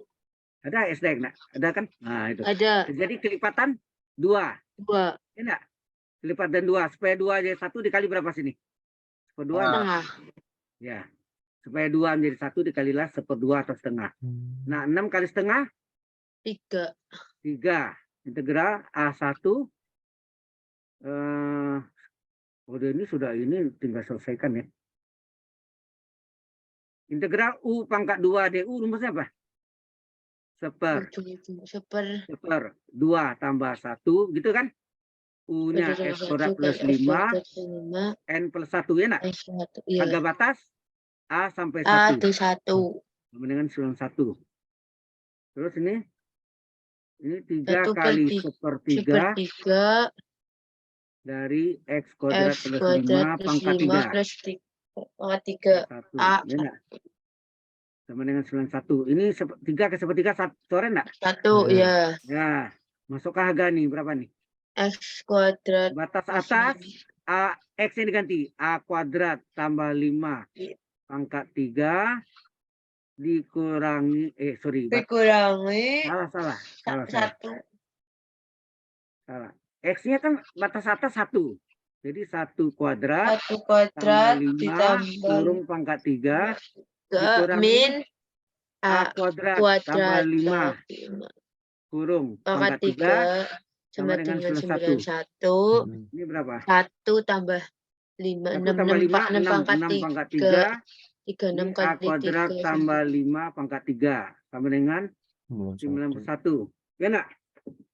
Ada x dx enggak? Ada kan? Nah, itu. Ada Jadi kelipatan 2. 2. Ya enggak? Kelipatan 2. Supaya 2 jadi 1 dikali berapa sini? 1/2. Setengah. Ya. Supaya 2 menjadi 1 dikalilah 1/2 atau setengah. Nah, 6 kali setengah 3. 3. Integral A1. Ini sudah ini tinggal selesaikan ya. Integral U pangkat 2 DU rumusnya apa? Seper 2 tambah 1 gitu kan? U-nya X kuadrat plus 5 N plus 1 ya nak? Harga batas A sampai 1. A tuh 1. Sama dengan 91. Terus ini 3 1 kali per sepertiga 3 dari X kuadrat X plus kuadrat 5 plus pangkat 5 3. plus 3. 1. A. Ya enggak? Sama dengan 91. Ini 3 ke sepertiga sore enggak? 1 ya. Ya. Masuk ke harga nih berapa nih? X kuadrat Batas atas A, X-nya diganti. A kuadrat tambah 5 pangkat 3 dikurangi, dikurangi salah. 1. Salah. X-nya kan batas atas 1. Jadi 1 kuadrat 1 kuadrat tambah 5 ditambah kurung pangkat 3 ke dikurangi min A kuadrat tambah 5 kurung pangkat 3 sama dengan 91. Ini berapa? 1 tambah 5, 1 6, tambah 5, 6 pangkat 6 pangkat 3. 3. 36 Ini A kali kuadrat 3. tambah 5 pangkat 3. Sama dengan 91. Ya enggak?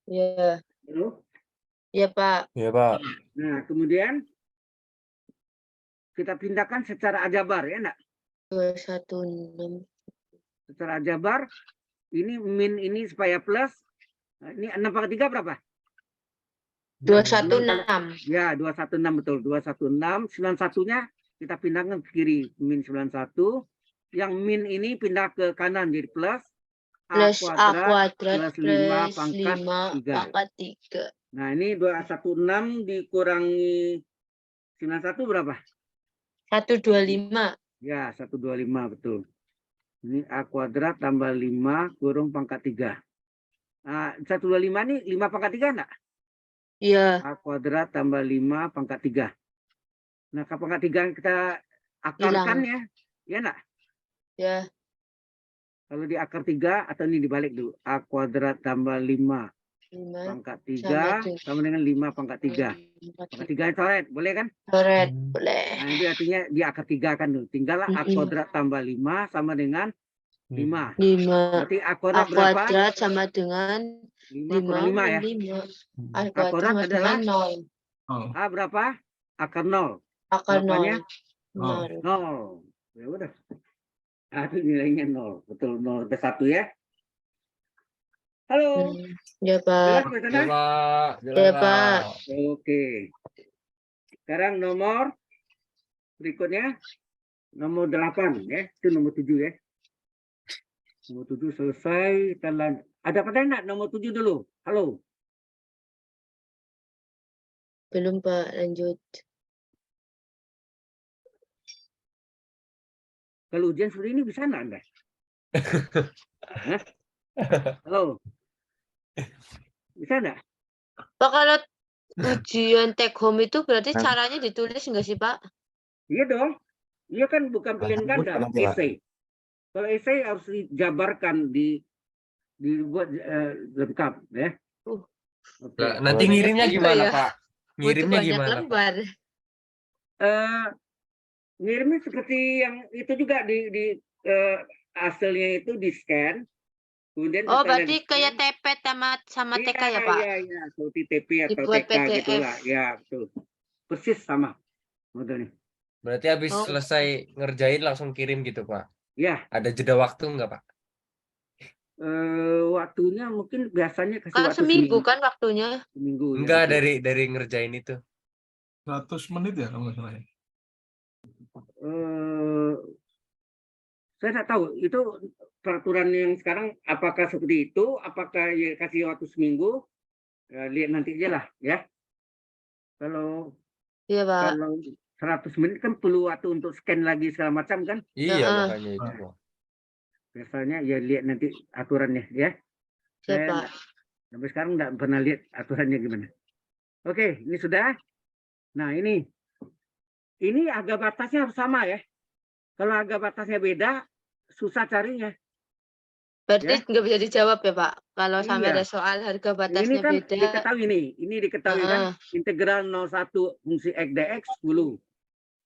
Ya. Halo? Ya, Pak. Iya, Pak. Nah, kemudian kita pindahkan secara aljabar. Ya enggak? 216. Secara aljabar. Ini min ini supaya plus. Nah, ini 6 pangkat 3 berapa? 216. Ya, 216 betul. 216. 91-nya kita pindahkan ke kiri. Min 91. Yang min ini pindah ke kanan jadi plus. Plus A kuadrat plus 5 plus pangkat 5 3. pangkat 3. Nah, ini 216 dikurangi 91 berapa? 125. Ya, 125 betul. Ini A kuadrat tambah 5 kurung pangkat 3. Nah, 125 ini 5 pangkat 3 enggak? Iya. A kuadrat tambah 5 pangkat 3. Nah, ke pangkat 3 yang kita akarkan ya. Ya enggak? Ya. Kalau di akar 3 atau ini dibalik dulu. A kuadrat tambah 5 pangkat 3 sama dengan 5 pangkat 3. Pangkat 3 coret, boleh kan? Coret, boleh. Nah, itu artinya di akar 3 kan dulu. Tinggallah A kuadrat tambah 5 sama dengan 5. 5. Berarti A A kuadrat berapa? kuadrat sama dengan 5 kurang 5 ya. 5. A A kuadrat kuadrat adalah sama 0. A berapa? Akar 0. Akar Berapanya? 0. 0. Ya udah. Ah, itu nilainya 0. Betul, 0 ke 1 ya. Halo. Ya, Jelas, Pak. Pak Sana? Iya, Pak. Ya, Pak. Oke. Sekarang nomor berikutnya. Nomor 8 ya. Itu nomor 7 ya. Nomor 7 selesai. Ada pertanyaan enggak? Nomor 7 dulu. Halo. Belum, Pak. Lanjut. Kalau ujian seperti ini bisa enggak Anda? Hah? Halo. Bisa enggak? Pak, kalau ujian take home itu berarti caranya ditulis enggak sih, Pak? Iya dong. Iya kan bukan pilihan ganda, esai. Kalau esai harus dijabarkan, dibuat lengkap ya. Oke. Lah, nanti Banyak ngirimnya juga gimana, ya. Pak? Butuh Ngirimnya banyak gimana, Pak? lembar. Ngirimnya seperti yang itu juga di hasilnya itu di scan, kemudian Oh, setelah berarti di-scan, kayak TP sama TK ya, Pak? Iya, seperti TP atau Dibuat TK gitulah. PDF. Ya, betul. Persis sama modelnya. Berarti habis Oh. selesai ngerjain langsung kirim gitu, Pak? Ya, Ada jeda waktu nggak, Pak? waktunya mungkin biasanya kasih Kan waktu seminggu kan waktunya? seminggu ya. Enggak, betul. dari ngerjain itu. 100 menit ya kalau nggak salah ya. Saya nggak tahu itu peraturan yang sekarang apakah seperti itu, apakah ya kasih waktu seminggu, lihat nanti aja lah ya. Kalau Iya, Pak. kalau 100 menit kan perlu waktu untuk scan lagi segala macam kan, Iya, Heeh. makanya itu, Pak. biasanya ya lihat nanti aturannya ya. Iya, Saya Pak. sampai sekarang nggak pernah lihat aturannya gimana. Oke, ini sudah. Nah ini harga batasnya harus sama ya. Kalau harga batasnya beda, susah carinya. Berarti nggak bisa dijawab ya, Pak? Kalau sampai Iya. ada soal harga Ini batasnya kan beda. diketahui nih, ini diketahui kan integral 01 fungsi x dx 10.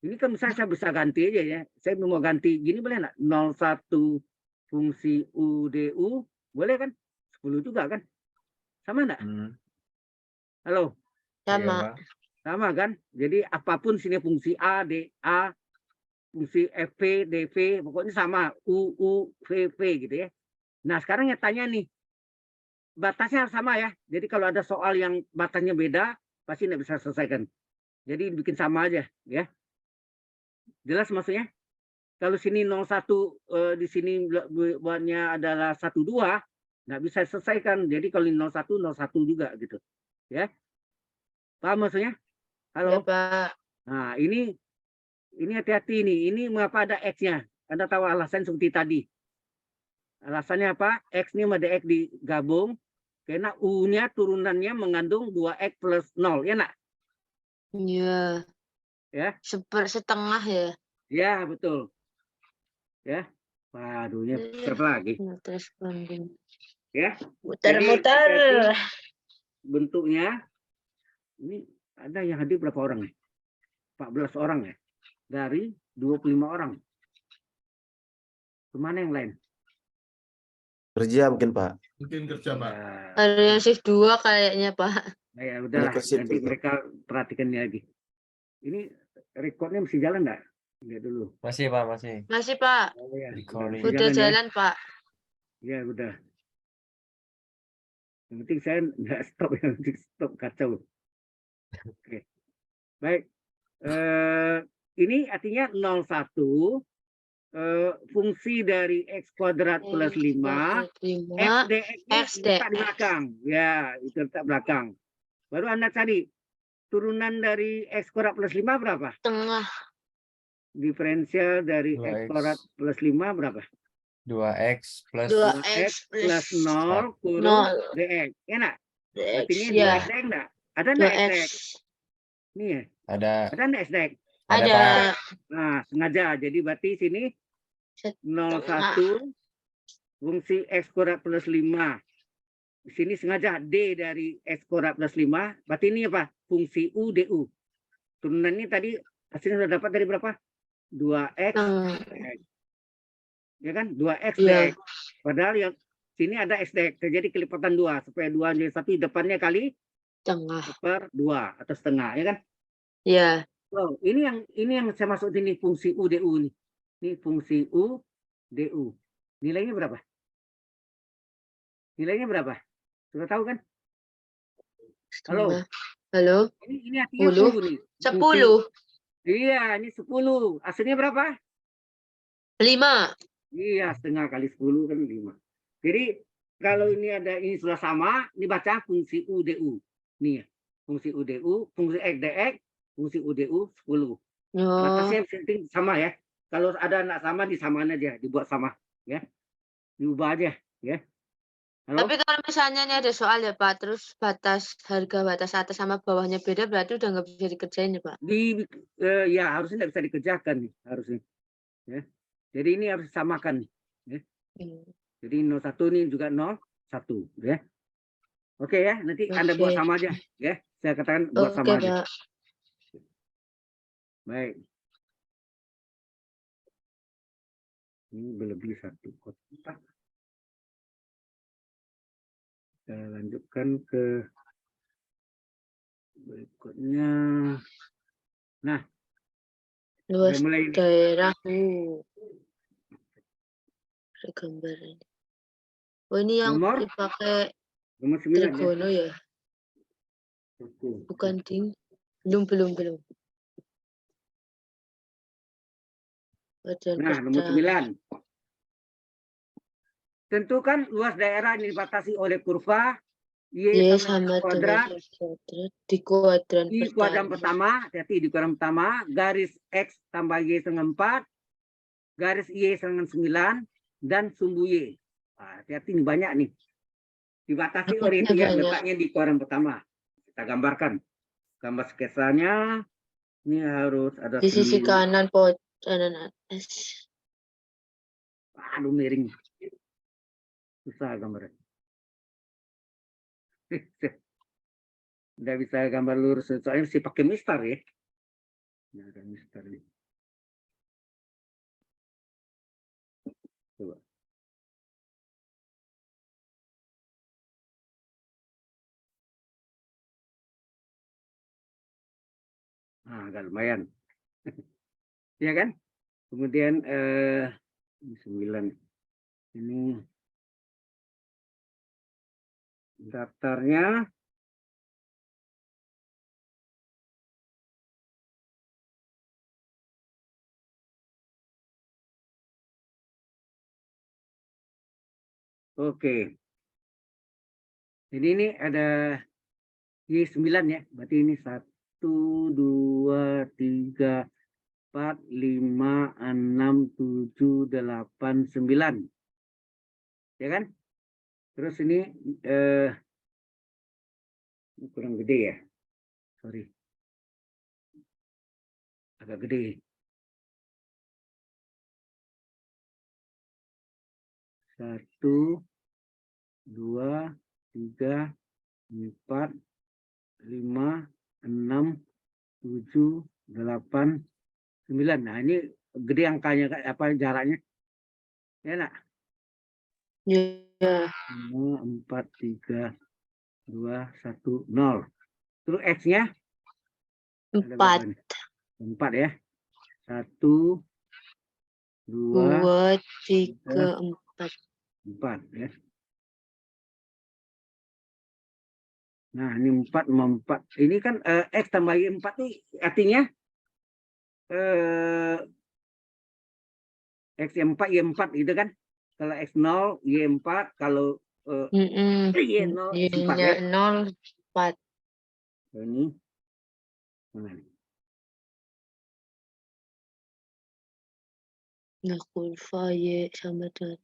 Ini kan misalnya saya bisa ganti aja ya. Saya mau ganti gini boleh nggak? 01 fungsi u du boleh kan? 10 juga kan? Sama nggak? Halo, Iya, Sama. Pak. sama kan? Jadi apapun sini fungsi a, da, fungsi fp, dv, pokoknya sama u, v gitu ya. Nah sekarang yang tanya nih, batasnya harus sama ya. Jadi kalau ada soal yang batasnya beda, pasti nggak bisa selesaikan. Jadi bikin sama aja ya. Jelas maksudnya? Kalau sini 01 di sini buatnya adalah 12, nggak bisa selesaikan. Jadi kalau 01 juga gitu. Ya. Paham maksudnya? Ya, Halo. Pak. Nah, ini hati-hati nih. Ini mengapa ada X-nya? Anda tahu alasan seperti tadi. Alasannya apa? X ini sama DX digabung karena U-nya turunannya mengandung 2X plus 0, ya nak? Iya. Ya. Setengah ya. Ya, betul. Ya. Waduh, ini besar lagi. Terus banding. Ya. Muter-muter. Jadi, bentuknya ini ada yang hadir berapa orang nih? 14 orang ya. Dari 25 orang. Kemana yang lain? Kerja mungkin, Pak. Mungkin kerja, Pak. Ya, Ada yang shift 2 kayaknya, Pak. ya udahlah, Mereka shift nanti juga. mereka perhatikan lagi. Ini rekodnya masih jalan nggak? Lihat dulu. Masih, Pak, masih. Masih, Pak. Oh, ya. Recording. Masih Udah ya? jalan, Pak. Ya udah. Yang penting saya nggak stop, yang penting stop kacau. Oke. Baik. Ini artinya 01 fungsi dari x kuadrat plus 5 f dx-nya X letak di dx. belakang. Ya, itu letak belakang. Baru Anda cari turunan dari x kuadrat plus 5 berapa? Tengah. Diferensial dari 2x. x kuadrat plus 5 berapa? 2x plus 2x plus 0 kurung 0. dx. Enak? Dx, Artinya ya. 2x dx enggak? Ada enggak x 2x. dx? Nih ya. ada Ada enggak x dx? Ada. Pak. Nah, sengaja. Jadi berarti sini 01 fungsi x kuadrat plus 5. Di sini sengaja D dari x kuadrat plus 5. Berarti ini apa? Fungsi U du. Turunan ini tadi hasilnya sudah dapat dari berapa? 2x. dx. Ya kan? 2x Iya. dx. Padahal yang sini ada x dx. Terjadi kelipatan 2. Supaya 2 jadi 1 depannya kali Tengah. per 2 atau setengah. Ya kan? Ya. Oh, ini yang saya maksud ini fungsi U du nih. Ini fungsi U du. Nilainya berapa? Nilainya berapa? Sudah tahu kan? Halo. Setengah. Halo. Ini artinya 10. 10 nih. 10. Iya, ini 10. Hasilnya berapa? 5. Iya, setengah kali 10 kan 5. Jadi kalau ini sudah sama, ini baca fungsi U du. Nih, fungsi U du, fungsi x dx, fungsi U du 10. Oh. Batasnya penting sama ya. Kalau ada anak sama, disamain aja, dibuat sama ya. Diubah aja ya. Halo? Tapi kalau misalnya ini ada soal ya Pak, terus harga batas atas sama bawahnya beda, berarti udah nggak bisa dikerjain ya Pak? Ya harusnya nggak bisa dikerjakan nih, harusnya. Ya. Jadi ini harus disamakan nih. Ya. Hmm. Jadi 01 ini juga 01 ya. Oke ya, nanti Anda buat Oke. sama aja ya. Saya katakan buat Oke sama aja. Pak. Baik. Ini berlebih 1 kotak. Kita lanjutkan ke berikutnya. Nah, Luas udah mulai daerah. Ada gambar ini. Oh ini yang nomor dipakai nomor 9 ya. trigono ya? Oke. Bukan ding. Belum. Badan Nah, nomor pertama. 9. Tentukan luas daerah yang dibatasi oleh kurva Y Y sama sama kuadrat dengan X kuadrat di kuadran di kuadran pertama. pertama, hati-hati di kuadran pertama, garis X tambah Y dengan 4, garis Y dengan 9, dan sumbu Y. Nah, hati-hati ini banyak nih. Dibatasi oleh itu ya, Banyak. letaknya di kuadran pertama. Kita gambarkan. Gambar sketsanya, ini harus ada Di sisi kanan kanan S. Aduh, miring. Susah gambarnya. Nggak bisa gambar lurus, soalnya mesti pakai mistar ya. Nah, ada mistar nih. Coba. Nah, agak lumayan. Ya kan? Kemudian 9. Ini daftarnya oke. Jadi ini ada Y9 ya. Berarti ini 1, 2, 3, 4, 5, 6, 7, 8, 9. Ya kan? Terus ini kurang gede ya. Sorry. Agak gede. 1, 2, 3, 4, 5, 6, 7, 8, 9. Nah, ini gede angkanya, apa jaraknya? Ya, nak? Ya. 5, 4, 3, 2, 1, 0. Terus X-nya? 4. 4 ya. 1, 2, 2, 3, 4. 4 ya. Nah, ini 4 sama 4. Ini kan X tambah Y4 nih artinya X4, Y4 gitu kan. Kalau X0, Y4, kalau Y0, X4 ya. Y-nya 0, 4. Ini mana nih? Nah, kurva Y sama dengan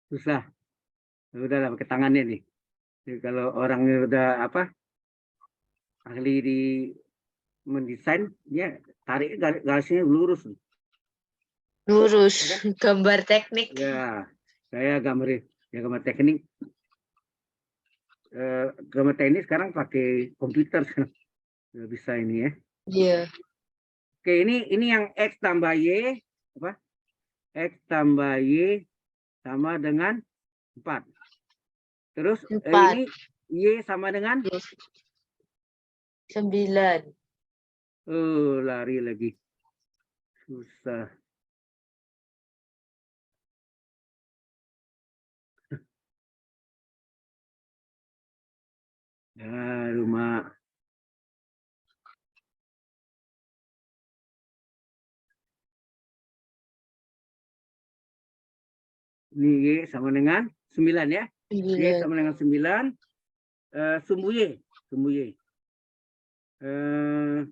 Susah. Udahlah pakai tangannya nih. Jadi kalau orangnya udah apa? Ahli di mendesain, ya tarik garisnya lurus. lurus. Gambar teknik. Ya, saya gambar teknik. Gambar teknik sekarang pakai komputer. Nggak bisa ini ya. Iya. Oke, ini yang X tambah Y, apa? X tambah Y sama dengan 4. Terus 4. ini Y sama dengan 9. lari lagi. Susah. Ya, rumah. Ini Y sama dengan 9 ya. Y 9. sama dengan 9. Sumbu Y.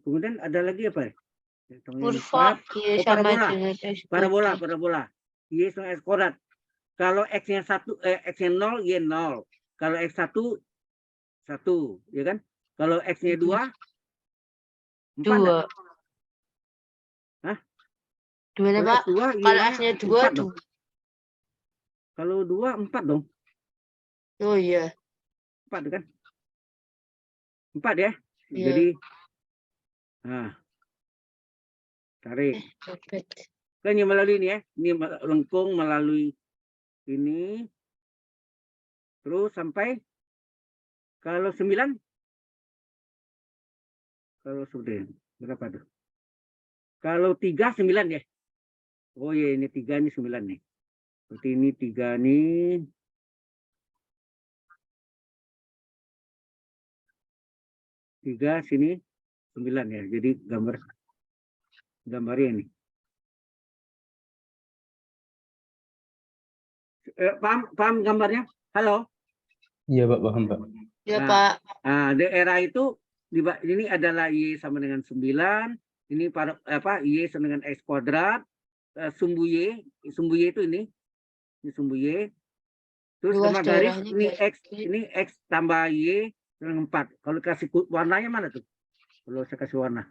Kemudian ada lagi apa? Hitungnya Kurva 4. Y Oh, sama parabola. dengan X Parabola. Y sama X kuadrat. Kalau X-nya 1, X-nya 0, Y 0. Kalau X1, 1. Ya kan? Kalau X-nya 2, 4. 2. Hah? Gimana, Kalau Pak? X2, Kalau Y-nya X-nya 2, 4 dong. Kalau 2, 4 dong. Oh iya. 4 kan? 4 ya. Iya. Jadi, nah, tarik. Dapat. Kan yang melalui ini ya. Ini lengkung melalui ini. Terus sampai kalau 9. Kalau sudah berapa tuh? Kalau 3, 9 ya. Oh iya, ini 3, ini 9 nih. Berarti ini 3 nih. Tiga sini 9 ya. Jadi gambarnya ini. Paham gambarnya? Halo. Iya, Pak, paham, Pak. Ya, Nah, Pak. daerah itu ini adalah Y sama dengan 9. Ini Y sama dengan X kuadrat. Sumbu Y itu ini sumbu Y. Terus Luas sama garis daerahnya ini X tambah Y dengan 4. Kalau kasih warnanya mana tuh? Kalau saya kasih warna.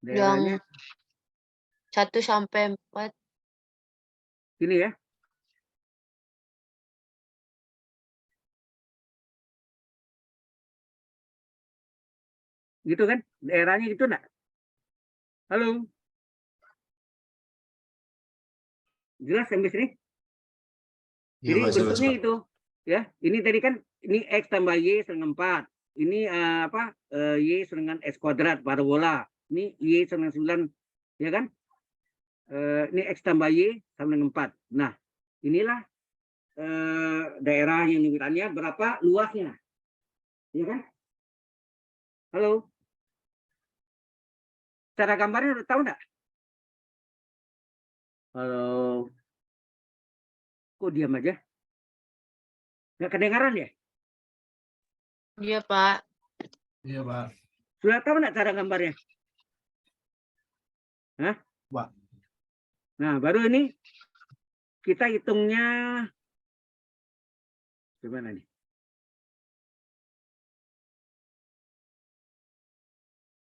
Daerahnya Yang 1 sampai 4. ini ya. Gitu kan? Daerahnya gitu enggak? Halo. Jelas sampai sini? Iya, Jadi Pak, jelas, bentuknya Pak. itu ya. Ini tadi kan ini X tambah Y dengan 4. Ini Y dengan X kuadrat parabola. Ini Y dengan 9 ya kan? Ini X tambah Y sama dengan 4. Nah, inilah daerah yang dimintaannya berapa luasnya. Ya kan? Halo. Cara gambarnya udah tahu enggak? Halo. Kok diam aja? Nggak kedengaran ya? Iya, Pak. Iya, Pak. Sudah tahu nggak cara gambarnya? Hah? Pak. Nah, baru ini kita hitungnya gimana nih?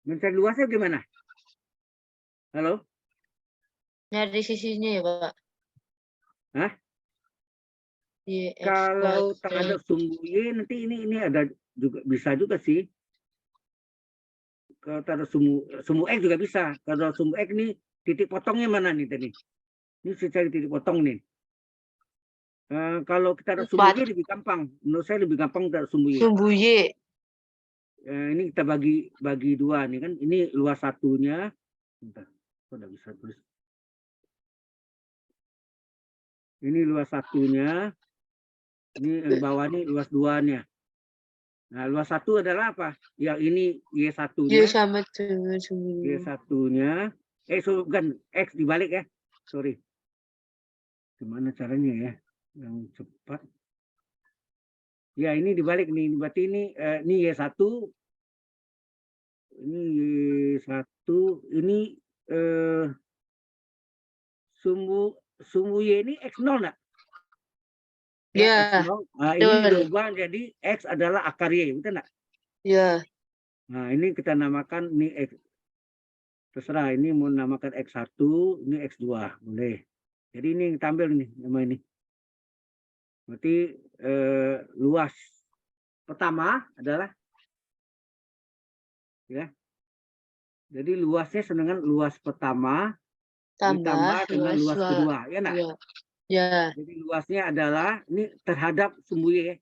Mencari luasnya gimana? Halo? Nyari sisinya ya, Pak. Hah? Y, X Kalau tak ada kuadrat. sumbu Y, nanti ini ada juga bisa juga sih. Kalau tak ada sumbu X juga bisa. Kalau sumbu X ini titik potongnya mana nih tadi? Ini saya cari titik potong nih. Kalau kita ada sumbu 4. Y lebih gampang. Menurut saya lebih gampang dari sumbu Y. Sumbu Y. Ini kita bagi dua nih kan. Ini luas satunya. Bentar, kok nggak bisa tulis. Ini luas satunya. Ini bawah nih luas duanya. Nah, luas 1 adalah apa? Yang ini Y1-nya. Y sama dengan sumbu Y. Y1-nya. Bukan X dibalik ya. Sorry. Gimana caranya ya? Yang cepat. Ya, ini dibalik nih. Berarti ini Y1. Ini Y1. Ini sumbu Y ini X0 enggak? Ya, Nah, ini diubah jadi X adalah akar Y, betul enggak? ya. Nah, ini kita namakan ini X. Terserah, ini mau namakan X1, ini X2, boleh. Jadi ini yang tampil nih nama ini. Berarti luas pertama adalah ya. Jadi luasnya dengan luas pertama ditambah dengan luas kedua, ya enggak? Ya. Ya. Jadi luasnya adalah ini terhadap sumbu Y,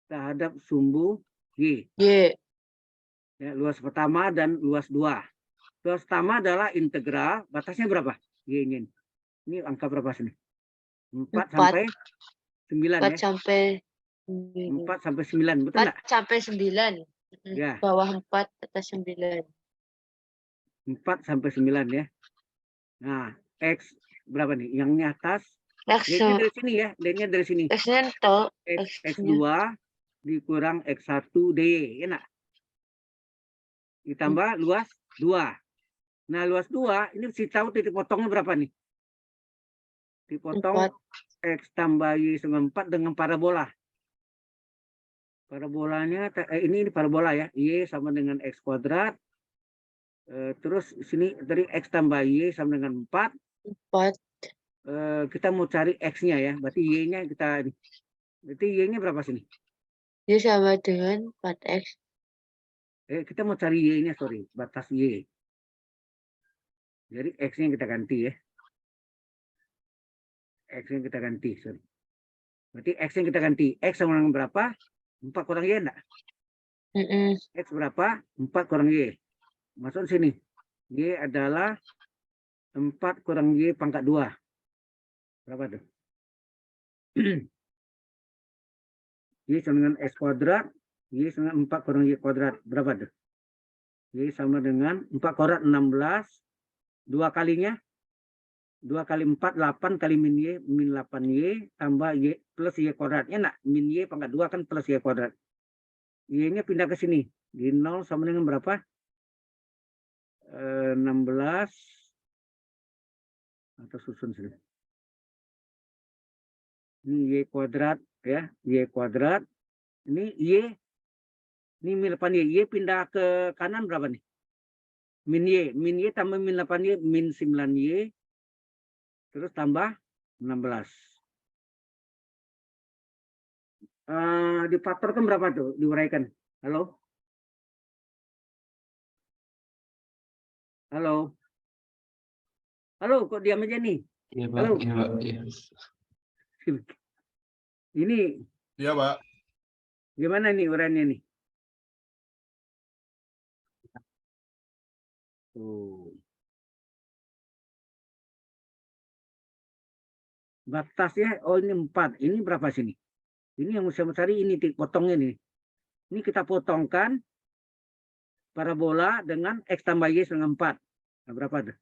terhadap sumbu Y. Y. Ya, luas pertama dan luas 2. Luas pertama adalah integral, batasnya berapa? Y-nya. Ini angka berapa sini? 4 sampai 9 4 ya. sampai 4 sampai 9, betul enggak? 4 sampai 9. Ya. Bawah 4, atas 9. 4 sampai 9 ya. Nah, X berapa nih? Yang ini atas Lihatnya dari sini ya, lihatnya dari sini. X-nya toh. X2 dikurang X1 DY, ya nak? Ditambah luas 2. Nah, luas 2, ini mesti tahu titik potongnya berapa nih? Dipotong 4. X tambah Y sama 4 dengan parabola. Parabolanya, ini parabola ya, Y sama dengan X kuadrat. Terus sini dari X tambah Y sama dengan 4. 4. Kita mau cari X-nya ya, berarti Y-nya kita, berarti Y-nya berapa sini? Y sama dengan 4X. Kita mau cari Y-nya, sorry, batas Y. Jadi X-nya kita ganti ya. X-nya kita ganti, sorry. Berarti X-nya kita ganti. X sama dengan berapa? 4 kurang Y enggak? X berapa? 4 kurang Y. Masuk sini. Y adalah 4 kurang Y pangkat 2. Berapa tuh? Y sama dengan X kuadrat. Y sama dengan 4 kurang Y kuadrat. Berapa tuh? Y sama dengan 4 kuadrat 16. 2 kalinya. 2 kali 4, 8 kali min Y, min 8Y, tambah Y plus Y kuadratnya. Nah, min Y pangkat 2 kan plus Y kuadrat. Y-nya pindah ke sini. Di 0 sama dengan berapa? 16. Atau susun sini. Ini Y kuadrat ya, Y kuadrat. Ini Y. Ini min 8Y. Y pindah ke kanan berapa nih? Min Y tambah min 8Y, min 9Y. Terus tambah 16. Difaktorkan berapa tuh? Diuraikan. Halo? Halo? Halo, kok diam aja nih? Iya, Pak. Halo? Iya, Pak. Iya. Ini Iya, Pak. gimana nih uraiannya nih? Tuh. Batasnya, oh ini 4. Ini berapa sini? Ini yang saya cari, ini titik potongnya nih. Ini kita potongkan parabola dengan X tambah Y dengan 4. Nah, berapa tuh?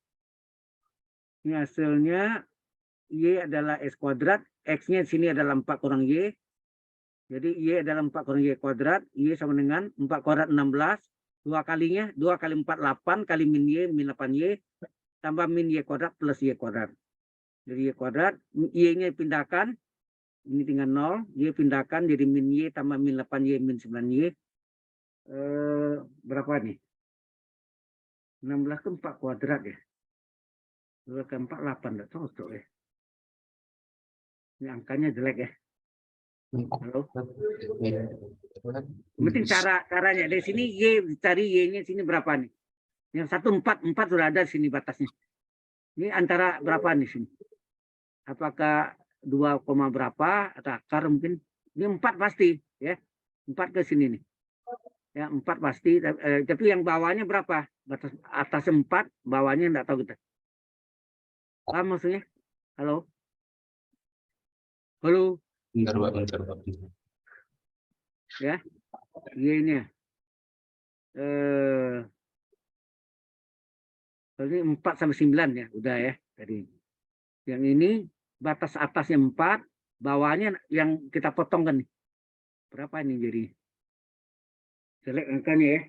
Ini hasilnya Y adalah X kuadrat. X-nya di sini adalah 4 kurang Y. Jadi Y adalah 4 kurang Y kuadrat. Y sama dengan 4 kuadrat 16. 2 kalinya, 2 kali 4, 8. Kali min Y, min 8Y. Tambah min Y kuadrat plus Y kuadrat. Jadi Y kuadrat, Y-nya pindahkan, ini tinggal 0, Y pindahkan jadi min Y tambah min 8Y, min 9Y. Berapa nih? 16 ke 4 kuadrat ya. 2 ke 4, 8, enggak cocok ya. Ini angkanya jelek ya. Halo? Penting caranya. Dari sini Y, cari Y-nya sini berapa nih? Yang 1, 4 sudah ada di sini batasnya. Ini antara berapa nih sini? Apakah 2, berapa atau akar mungkin? Ini 4 pasti ya. 4 ke sini nih. Ya, 4 pasti, tapi yang bawahnya berapa? Batas atas 4, bawahnya enggak tahu kita. Paham maksudnya? Halo? Halo? Bentar, Pak. Bentar, Pak. Ya. Y-nya. Ini 4 sampai 9 ya, udah ya tadi. Yang ini batas atasnya 4, bawahnya yang kita potongkan nih. Berapa ini jadi? Jelek angkanya ya.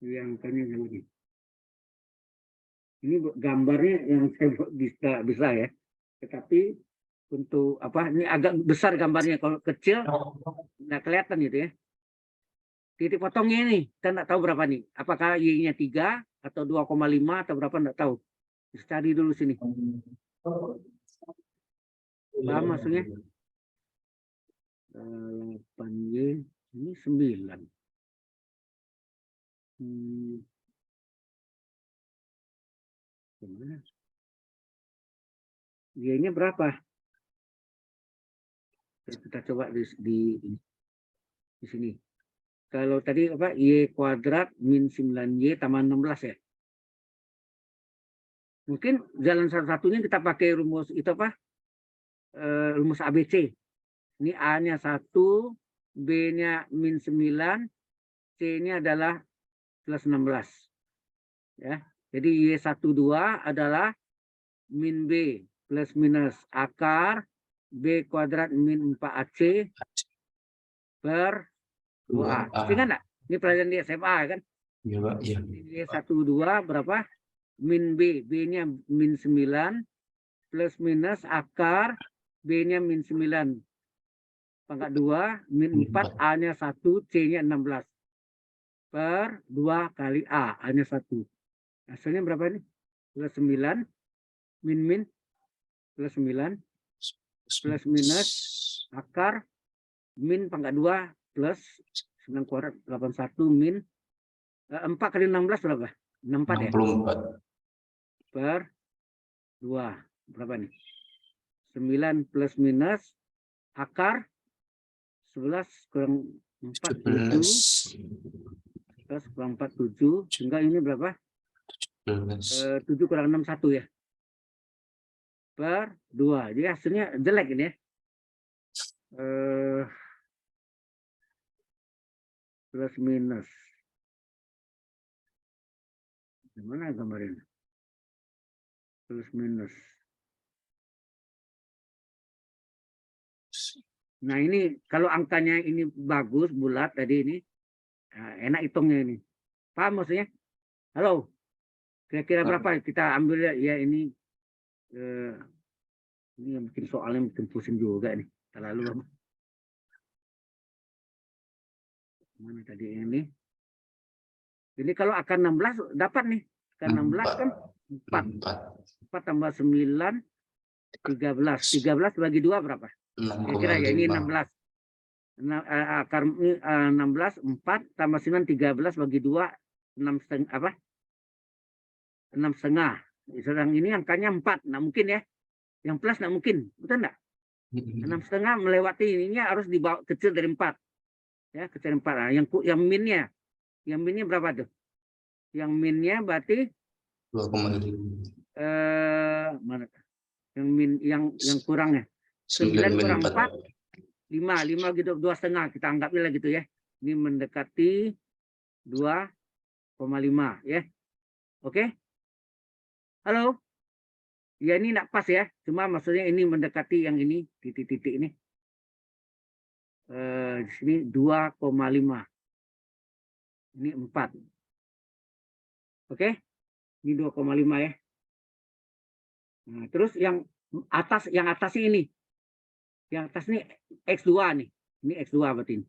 Ini angkanya lagi. Ini gambarnya yang saya bisa ya. Tetapi untuk apa? Ini agak besar gambarnya. Kalau kecil nggak kelihatan gitu ya. Titik potongnya ini kita nggak tahu berapa nih. Apakah Y-nya 3 atau 2,5 atau berapa nggak tahu. Bisa cari dulu sini. Paham maksudnya? 8Y ini 9. Gimana? Y-nya berapa? Kita coba di sini. Kalau tadi apa? Y kuadrat min 9Y tambah 16 ya. Mungkin jalan satu-satunya kita pakai rumus itu apa? Rumus ABC. Ini A-nya 1, B-nya min 9, C-nya adalah plus 16. Ya. Jadi Y12 adalah min B plus minus akar B kuadrat min 4AC per 2A. Ingat nggak? Ini pelajaran di SMA kan? Iya, Pak. Iya. Ini 1, 2 berapa? Min B. B-nya min 9 plus minus akar B-nya min 9 pangkat 2 min 4 A-nya 1 C-nya 16 per 2 kali A, A-nya 1. Hasilnya berapa nih? Plus 9 min plus 9 plus minus akar min pangkat 2 plus 9 kuadrat 81 min 4 kali 16 berapa? 64 ya? 64. Per 2. Berapa nih? 9 plus minus akar 11 kurang 47 plus kurang 47 sehingga ini berapa? 7 kurang 6 1 ya. Per 2. Jadi hasilnya jelek ini ya. Plus minus. Gimana gambarin? Plus minus. Nah ini kalau angkanya ini bagus bulat tadi ini enak hitungnya ini. Paham maksudnya? Halo, kira-kira berapa kita ambil ya ini yang bikin soalnya bikin pusing juga nih. Terlalu lama. Mana tadi ini? Ini kalau akar 16 dapat nih. Akar 16 kan 4. 4 tambah 9 13. 13 bagi 2 berapa? Kira-kira ya ini 16. Akar 16 4 tambah 9 13 bagi 2 6,5 apa? 6,5. Sedang ini angkanya 4. Nah mungkin ya. Yang plus nggak mungkin. Betul enggak? 6,5 melewati ininya harus dibawa kecil dari 4. Ya, kecil 4. Nah, yang minnya. Yang minnya berapa tuh? Yang minnya berarti 2,5. Mana? Yang min yang kurangnya. 9 kurang 4 5 gitu 2,5 kita anggapnya gitu ya. Ini mendekati 2,5 ya. Oke? Halo? Ya ini enggak pas ya. Cuma maksudnya ini mendekati yang ini titik-titik ini. Di sini 2,5. Ini 4. Oke? Ini 2,5 ya. Nah, terus yang atas ini. Yang atas ini X2 nih. Ini X2 berarti ini.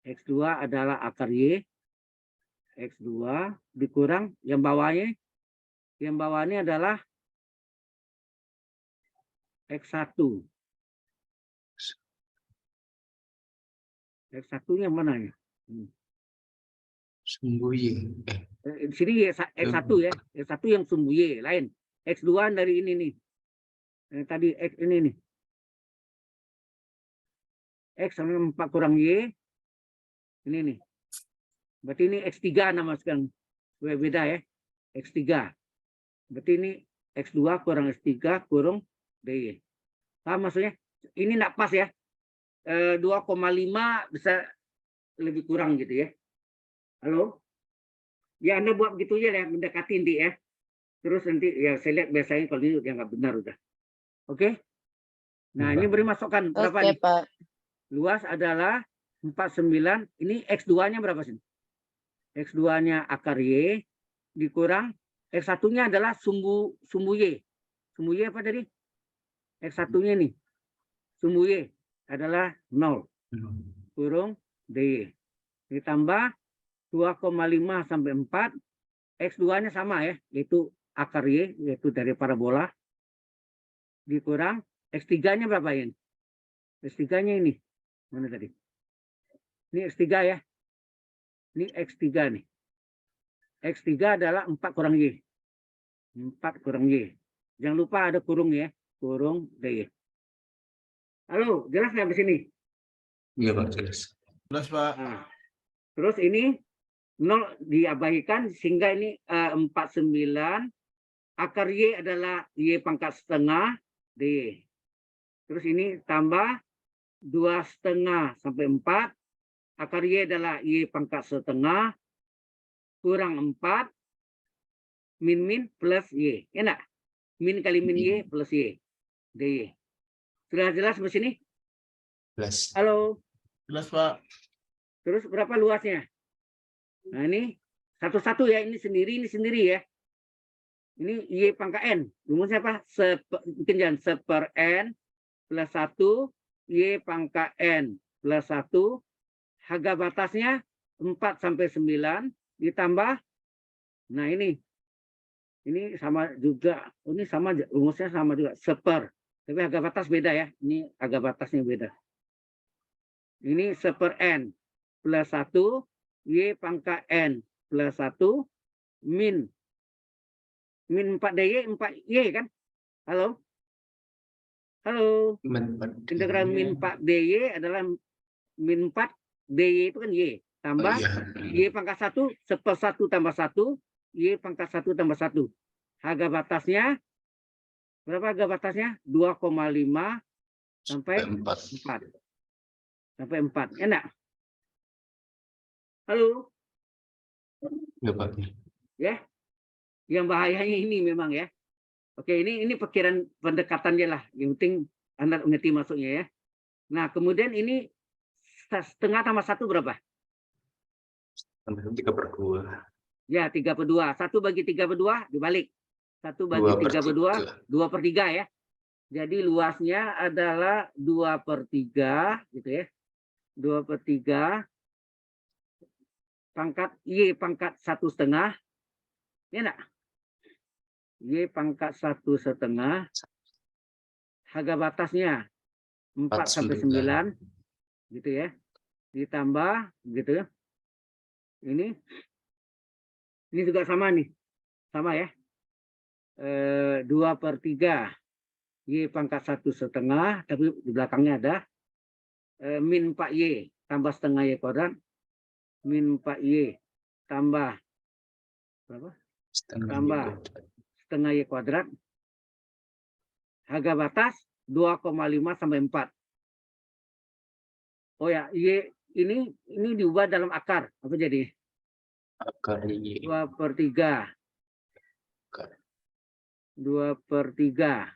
X2 adalah akar Y. X2 dikurang yang bawahnya. Yang bawahnya adalah X1. X1-nya mana ya? Sumbu Y. Di sini X1 ya. X1 yang sumbu Y lain. X2 dari ini nih. Tadi X ini nih. X sama 4 kurang Y. Ini nih. Berarti ini X3 nama sekarang. Beda ya. X3. Berarti ini X2 kurang X3 kurang DY. Paham maksudnya? Ini enggak pas ya. 2,5 bisa lebih kurang gitu ya. Halo? Ya Anda buat begitu aja ya. Mendekati nanti ya. Terus nanti ya saya lihat biasanya kalau ini udah nggak benar udah. Oke? Nah ini beri masukan berapa nih? Pak. Luas adalah 49. Ini X2-nya berapa sih? X2-nya akar Y dikurang X1-nya adalah sumbu Y. Sumbu Y apa tadi? X1-nya nih. Sumbu Y adalah 0. Kurung DY. Ditambah 2,5 sampai 4. X2-nya sama ya, yaitu akar Y, yaitu dari parabola. Dikurang X3-nya berapa ini? X3-nya ini. Mana tadi? Ini X3 ya. Ini X3 nih. X3 adalah 4 kurang Y. 4 kurang Y. Jangan lupa ada kurung ya. Kurung DY. Halo, jelas nggak di sini? Iya, Pak, jelas. Jelas, Pak. Nah, terus ini 0 diabaikan sehingga ini 49. Akar Y adalah Y pangkat setengah DY. Terus ini tambah 2,5 sampai 4. Akar Y adalah Y pangkat setengah kurang 4 min plus Y. Ya enggak? Min kali min Y plus Y. DY. Sudah jelas sampai sini? Plus. Halo? Jelas, Pak. Terus berapa luasnya? Nah ini satu-satu ya, ini sendiri ya. Ini Y pangkat N. Rumusnya apa? Mungkin jangan seper N plus 1 Y pangkat N plus 1. Harga batasnya 4 sampai 9 ditambah. Nah ini sama juga. Ini sama, rumusnya sama juga. Seper. Tapi harga batas beda ya. Ini harga batasnya beda. Ini seper N plus 1 Y pangkat N plus 1 min 4DY 4Y kan? Halo? Halo? Integral min 4DY adalah min 4 DY itu kan Y. Tambah Y pangkat 1 seper 1 tambah 1 Y pangkat 1 tambah 1. Harga batasnya berapa harga batasnya? 2,5 sampai 4. Sampai 4. Enak? Halo? Ya, Pak. Ya. Yang bahayanya ini memang ya. Oke, ini pikiran pendekatannya lah. Yang penting Anda ngerti masuknya ya. Nah, kemudian ini setengah tambah 1 berapa? 3/2. Ya, 3/2. 1 bagi 3/2 dibalik. 1 bagi 3/2, 2/3 ya. Jadi luasnya adalah 2/3 gitu ya. 2/3 pangkat Y pangkat 1/2. Ya enggak? Y pangkat 1/2. Harga batasnya 4 sampai 9 gitu ya. Ditambah gitu ya. Ini juga sama nih. Sama ya. 2/3 Y pangkat 1/2, tapi di belakangnya ada min 4Y tambah setengah Y kuadrat. Min 4Y tambah berapa? Tambah setengah Y kuadrat. Harga batas 2,5 sampai 4. Oh ya, Y ini diubah dalam akar. Apa jadi? Akar Y. 2/3. 2/3.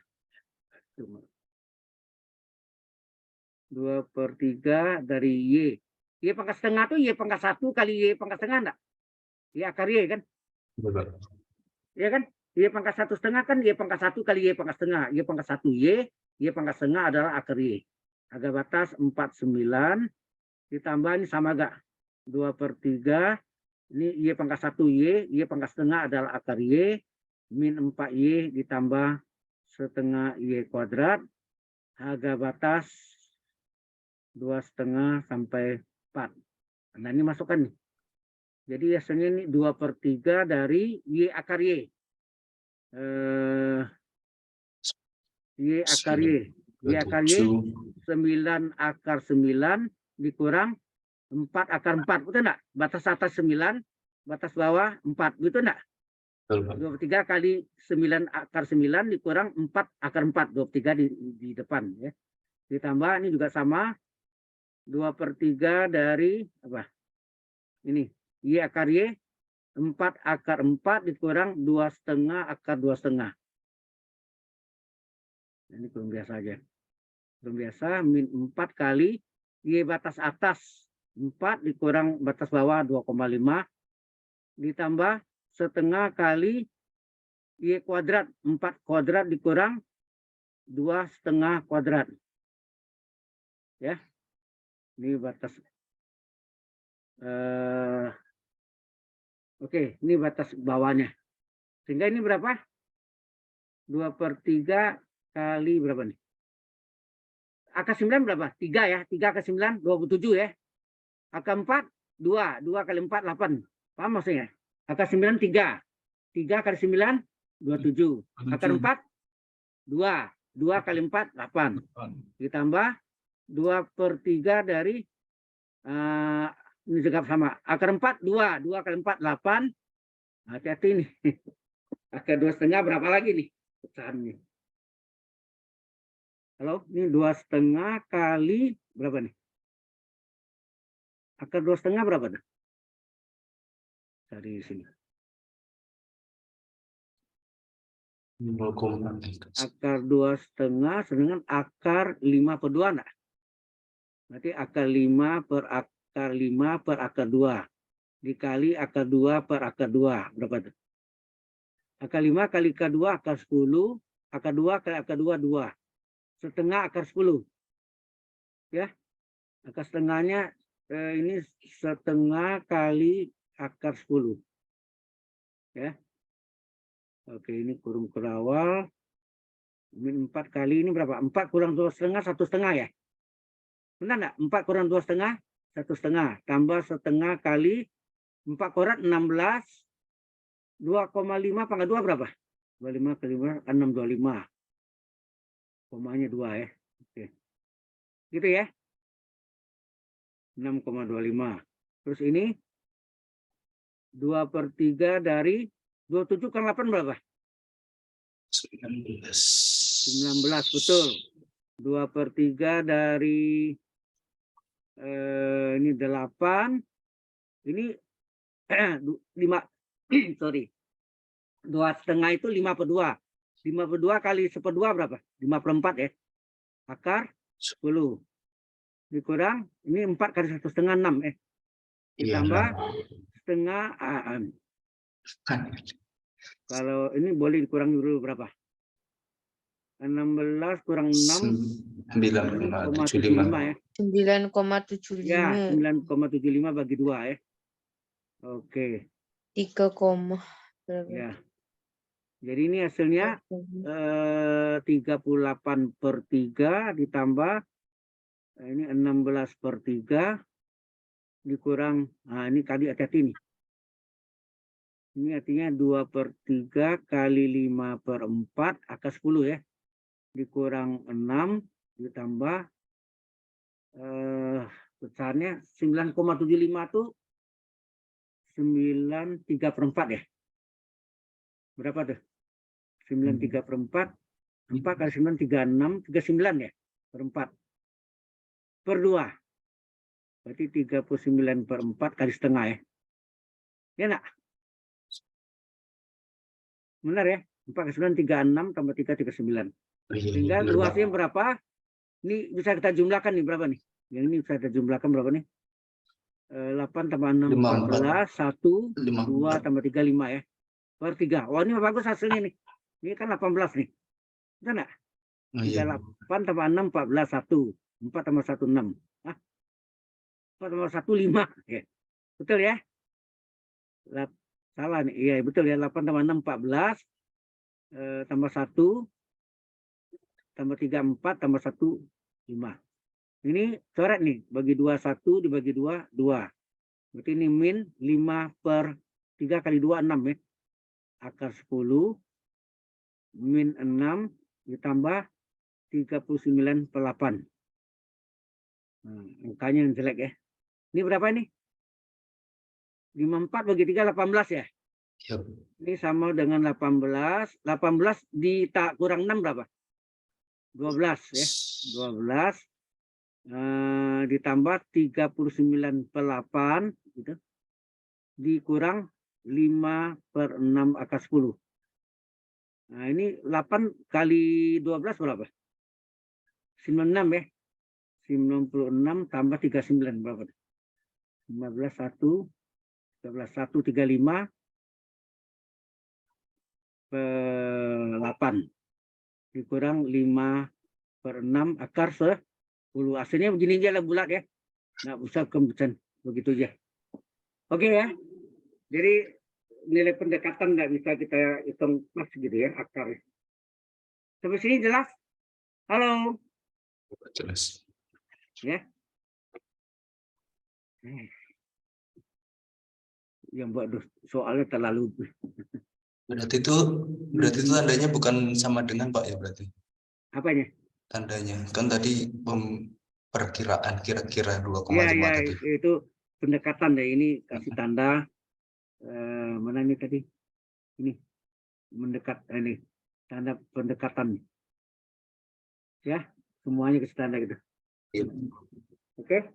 2/3 dari Y. Y pangkat setengah tuh Y pangkat 1 kali Y pangkat setengah enggak? Y akar Y kan? Iya kan? Y pangkat 1/2 kan Y pangkat 1 kali Y pangkat setengah. Y pangkat 1 Y pangkat setengah adalah akar Y. Harga batas 49 ditambah ini sama enggak? 2/3 ini Y pangkat 1 Y pangkat setengah adalah akar Y min 4Y ditambah setengah Y kuadrat. Harga batas 2,5 sampai 4. Nah ini masukkan nih. Jadi biasanya ini 2/3 dari Y akar Y. Y akar Y. Y akar Y 9 akar 9 dikurang 4 akar 4. Betul enggak? Batas atas 9, batas bawah 4. Betul enggak? 2/3 kali 9 akar 9 dikurang 4 akar 4. 2/3 di depan ya. Ditambah ini juga sama 2/3 dari apa? Ini Y akar Y 4 akar 4 dikurang 2,5 akar 2,5. Ini belum biasa aja. Belum biasa min 4 kali Y batas atas 4 dikurang batas bawah 2,5 ditambah setengah kali Y kuadrat 4 kuadrat dikurang 2,5 kuadrat. Ya. Ini batas oke, ini batas bawahnya. Sehingga ini berapa? 2/3 kali berapa nih? Akar 9 berapa? 3 ya. 3 akar 9, 27 ya. Akar 4, 2. 2 kali 4, 8. Paham maksudnya? Akar 9, 3. 3 kali 9, 27. Akar 4, 2. 2 kali 4, 8. Ditambah 2/3 dari ini juga sama. Akar 4, 2. 2 kali 4, 8. Hati-hati nih. Akar 2,5 berapa lagi nih? Pecahannya. Halo, ini 2,5 kali berapa nih? Akar 2,5 berapa nih? Dari sini. 0,X. Akar 2,5 dengan akar 5/2 enggak? Berarti akar 5 per akar 5 per akar 2 dikali akar 2 per akar 2. Berapa itu? Akar 5 kali akar 2 akar 10, akar 2 kali akar 2 2. Setengah akar 10. Ya. Akar setengahnya ini setengah kali akar 10. Ya. Oke, ini kurung kerawal. Min 4 kali ini berapa? 4 kurang 2,5 1,5 ya? Benar enggak? 4 kurang 2,5 1,5 tambah setengah kali 4 korat 16 2,5 pangkat 2 berapa? 25 kali 5 625. Komanya 2 ya. Oke. Gitu ya. 6,25. Terus ini 2/3 dari 27 kurang 8 berapa? 19. 19 betul. 2/3 dari ini 8. Ini 5 sorry. 2,5 itu 5/2. 5/2 kali 1/2 berapa? 5/4 ya. Akar 10. Dikurang ini 4 kali 1,5 6 Iya, ditambah setengah kalau ini boleh dikurangi dulu berapa? 16 kurang 6 9,75 ya. 9,75. Ya, 9,75 bagi 2 ya. Oke. 3, berapa? Ya. Jadi ini hasilnya 38/3 ditambah ini 16/3 dikurang, nah ini tadi hati-hati nih. Ini artinya 2/3 kali 5/4 akar 10 ya. Dikurang 6 ditambah besarnya 9,75 tuh 9/3/4 ya. Berapa tuh? 9/3/4. 4 kali 9 36, 39 ya. Per 4. Per 2. Berarti 39/4 kali setengah ya. Ya enggak? Benar ya? 4 kali 9 36 tambah 3 39. Sehingga luasnya berapa? Ini bisa kita jumlahkan nih berapa nih? Yang ini bisa kita jumlahkan berapa nih? 8 tambah 6 14, 1 2 tambah 3 5 ya. Per 3. Wah, ini bagus hasilnya nih. Ini kan 18 nih. Benar enggak? 38 tambah 6 14 1. 4 tambah 1 6. Hah? 4 tambah 1 5 ya. Betul ya? Salah nih. Iya, betul ya. 8 tambah 6 14 tambah 1 tambah 3 4 tambah 1 5. Ini coret nih, bagi 2 1 dibagi 2 2. Berarti ini min 5/3 kali 2 6 ya. Akar 10 min 6 ditambah 39/8. Nah, angkanya yang jelek ya. Ini berapa ini? 54 bagi 3 18 ya. Yep. Ini sama dengan 18. 18 kurang 6 berapa? 12 ya. 12 ditambah 39/8 gitu. Dikurang 5/6 akar 10. Nah, ini 8 kali 12 berapa? 96 ya. 96 tambah 39 berapa? 15 1 13 1 35 8 dikurang 5/6 akar 10. Hasilnya begini aja lah bulat ya. Nggak usah kemudian begitu aja. Oke ya. Jadi nilai pendekatan nggak bisa kita hitung pas gitu ya akar. Sampai sini jelas? Halo. Jelas. Ya. Yang buat soalnya terlalu. Berarti itu tandanya bukan sama dengan Pak ya berarti? Apanya? Tandanya kan tadi perkiraan kira-kira 2,5 ya, tadi. Itu pendekatan ya. Ini kasih tanda mana ini tadi? Ini mendekat ini tanda pendekatan. Ya, semuanya kasih tanda gitu. Iya. Oke.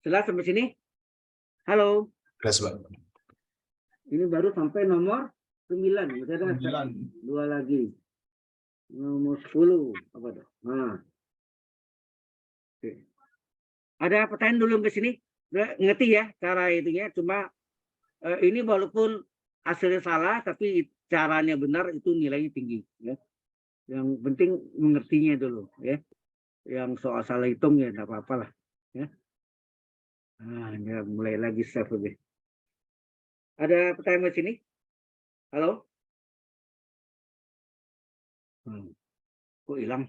Jelas sampai sini? Halo. Jelas, Pak. Ini baru sampai nomor 9. Masih ada 9. 2 lagi. Nomor 10. Apa tuh? Nah. Oke. Ada pertanyaan dulu ke sini? Udah ngerti ya cara itunya? Cuma ini walaupun hasilnya salah, tapi caranya benar itu nilainya tinggi. Ya. Yang penting mengertinya dulu. Ya. Yang soal salah hitung ya nggak apa-apa lah. Ya. Nah, ya, mulai lagi save lebih. Ada pertanyaan di sini? Halo? Kok hilang?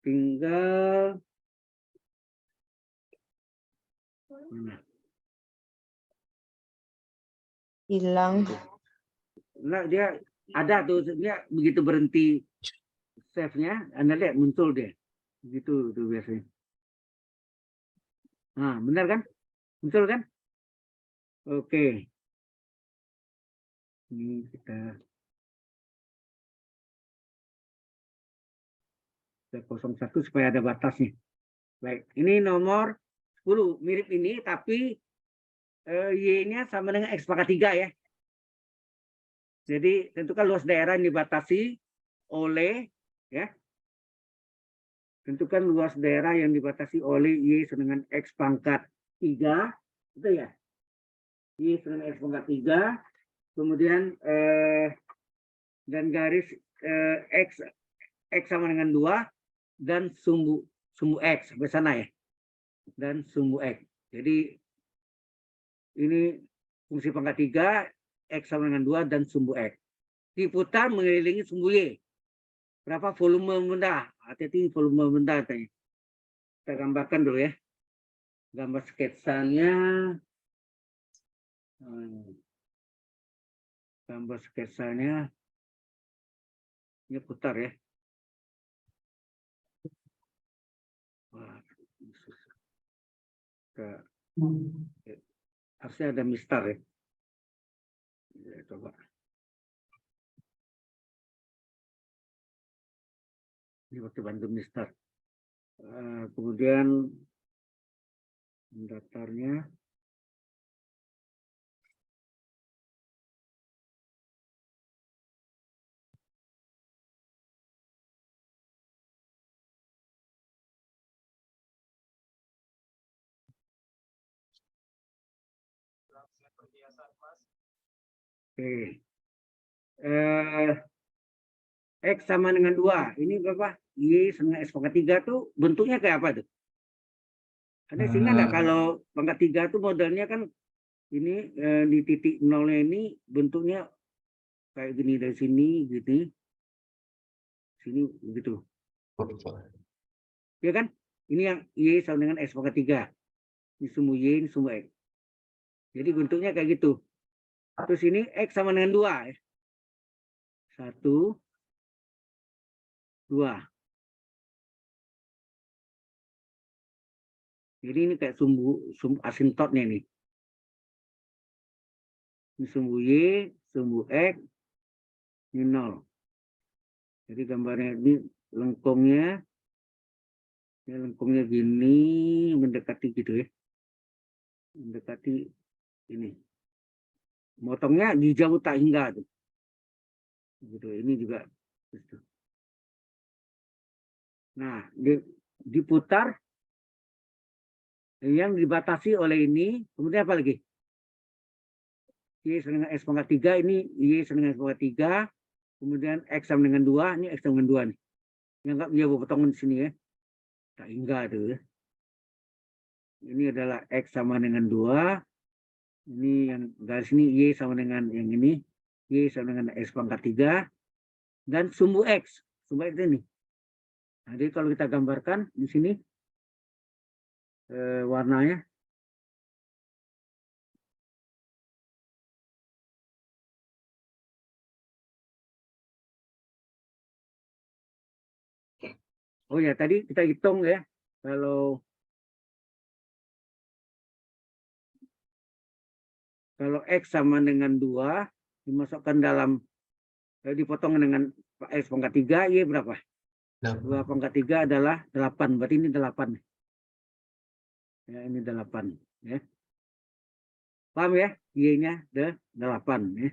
Tinggal mana? Hilang. Nah, dia ada tuh, dia begitu berhenti save-nya, Anda lihat muncul dia. Begitu tuh biasanya. Nah, benar kan? Muncul kan? Oke. Ini kita 01 supaya ada batasnya. Baik, ini nomor 10. Mirip ini, tapi Y-nya sama dengan X pangkat 3 ya. Jadi tentukan luas daerah yang dibatasi oleh, ya. Tentukan luas daerah yang dibatasi oleh Y sama dengan X pangkat 3. Itu ya. Y sama dengan X pangkat 3. Kemudian dan garis X sama dengan 2 dan sumbu X sampai sana ya. Dan sumbu X. Jadi ini fungsi pangkat 3, X sama dengan 2 dan sumbu X. Diputar mengelilingi sumbu Y. Berapa volume benda? Hati-hati volume benda katanya. Kita gambarkan dulu ya. Gambar sketsanya. Gambar sketsanya. Ini putar ya. Wah, susah. Harusnya ada mistar ya. Ya, coba. Ini waktu bantu mistar. Kemudian datarnya. Oke. X sama dengan 2. Ini berapa? Y sama X pangkat 3 tuh bentuknya kayak apa tuh? Ada sehingga nggak kalau pangkat 3 tuh modelnya kan ini di titik nolnya ini bentuknya kayak gini dari sini gitu. Sini begitu. Ya kan? Ini yang Y sama dengan X pangkat 3. Ini sumbu Y, ini sumbu X. Jadi bentuknya kayak gitu. Terus ini X sama dengan 2. 1, 2. Jadi ini kayak sumbu asintotnya nih. Ini sumbu Y, sumbu X, ini 0. Jadi gambarnya ini lengkungnya. Ini lengkungnya gini, mendekati gitu ya. Mendekati ini. Motongnya di jauh tak hingga tuh. Gitu. Ini juga. Gitu. Nah, diputar yang dibatasi oleh ini. Kemudian apa lagi? Y sama dengan X pangkat 3, ini Y sama dengan X pangkat 3. Kemudian X sama dengan 2, ini X sama dengan 2 nih. Yang nggak punya potongan di sini ya. Tak hingga tuh ya. Ini adalah X sama dengan 2. Ini yang garis ini Y sama dengan yang ini. Y sama dengan X pangkat 3. Dan sumbu X. Sumbu X ini. Nah, jadi kalau kita gambarkan di sini warnanya. Oh ya, tadi kita hitung ya. Kalau X sama dengan 2 dimasukkan dalam dipotong dengan X pangkat 3, Y berapa? 2 pangkat 3 adalah 8. Berarti ini 8. Ya, ini 8. Ya. Paham ya? Y-nya 8. Ya.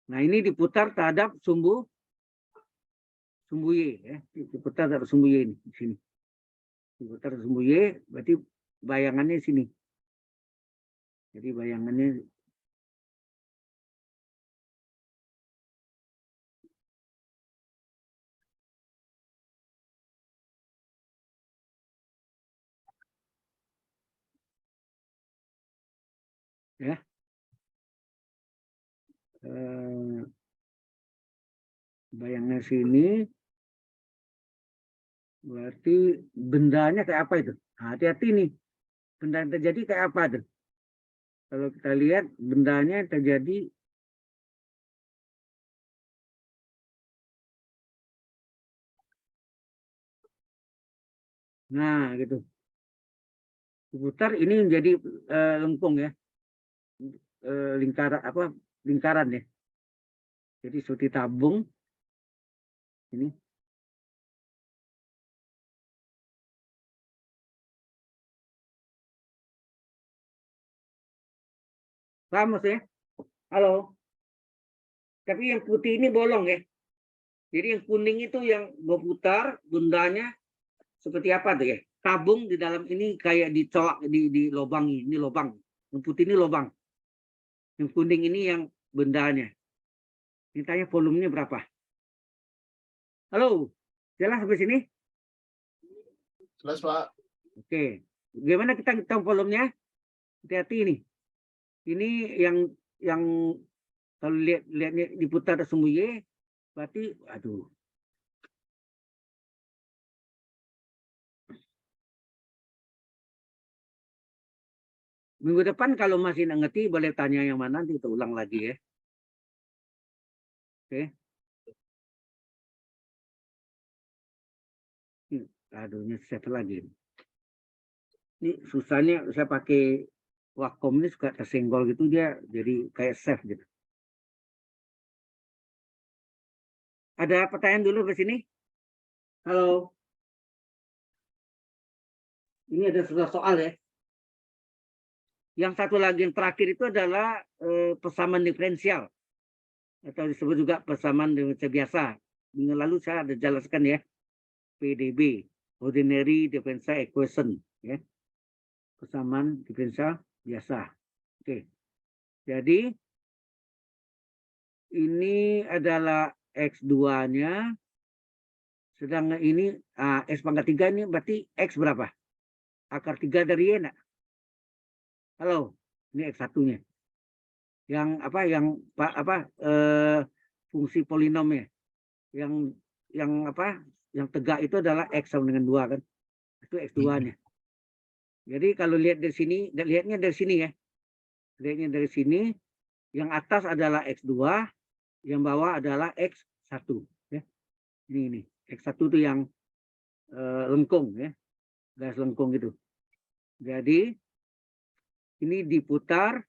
Nah, ini diputar terhadap sumbu Y. Ya. Diputar terhadap sumbu Y ini. Di sini. Diputar sumbu Y, berarti bayangannya di sini. Jadi bayangannya ya. Bayangan sini berarti bendanya kayak apa itu? Hati-hati nih. Benda yang terjadi kayak apa tuh? Kalau kita lihat bendanya terjadi nah gitu. Diputar ini menjadi lengkung ya. Lingkaran ya. Jadi seperti tabung ini. Paham maksudnya? Halo. Tapi yang putih ini bolong ya. Jadi yang kuning itu yang berputar, bundanya seperti apa tuh ya? Tabung di dalam ini kayak dicolak di lubang ini lubang. Yang putih ini lubang. Yang kuning ini yang bendanya. Ini tanya volumenya berapa? Halo, jelas sampai sini? Jelas, Pak. Oke. Gimana kita tahu volumenya? Hati-hati ini. Ini yang kalau lihatnya diputar sumbu Y, berarti aduh. Minggu depan kalau masih nggak ngerti boleh tanya yang mana, nanti kita ulang lagi ya. Oke. Aduhnya save lagi. Ini susahnya saya pakai Wacom ini suka tersenggol gitu, dia jadi kayak save gitu. Ada pertanyaan dulu ke sini? Halo. Ini ada soal ya. Yang satu lagi yang terakhir itu adalah persamaan diferensial atau disebut juga persamaan diferensial biasa. Minggu lalu saya ada jelaskan ya. PDB, ordinary differential equation ya. Persamaan diferensial biasa. Oke. Jadi ini adalah X2-nya, sedangkan ini X pangkat 3 ini berarti X berapa? Akar 3 dari Y enggak? Halo, ini X1-nya. Yang apa? Yang fungsi polinomnya. Yang apa? Yang tegak itu adalah X sama dengan 2 kan? Itu X2-nya. Jadi kalau lihat dari sini, lihatnya dari sini ya. Lihatnya dari sini, yang atas adalah X2, yang bawah adalah X1 ya. Ini X1 itu yang lengkung ya. Garis lengkung gitu. Jadi ini diputar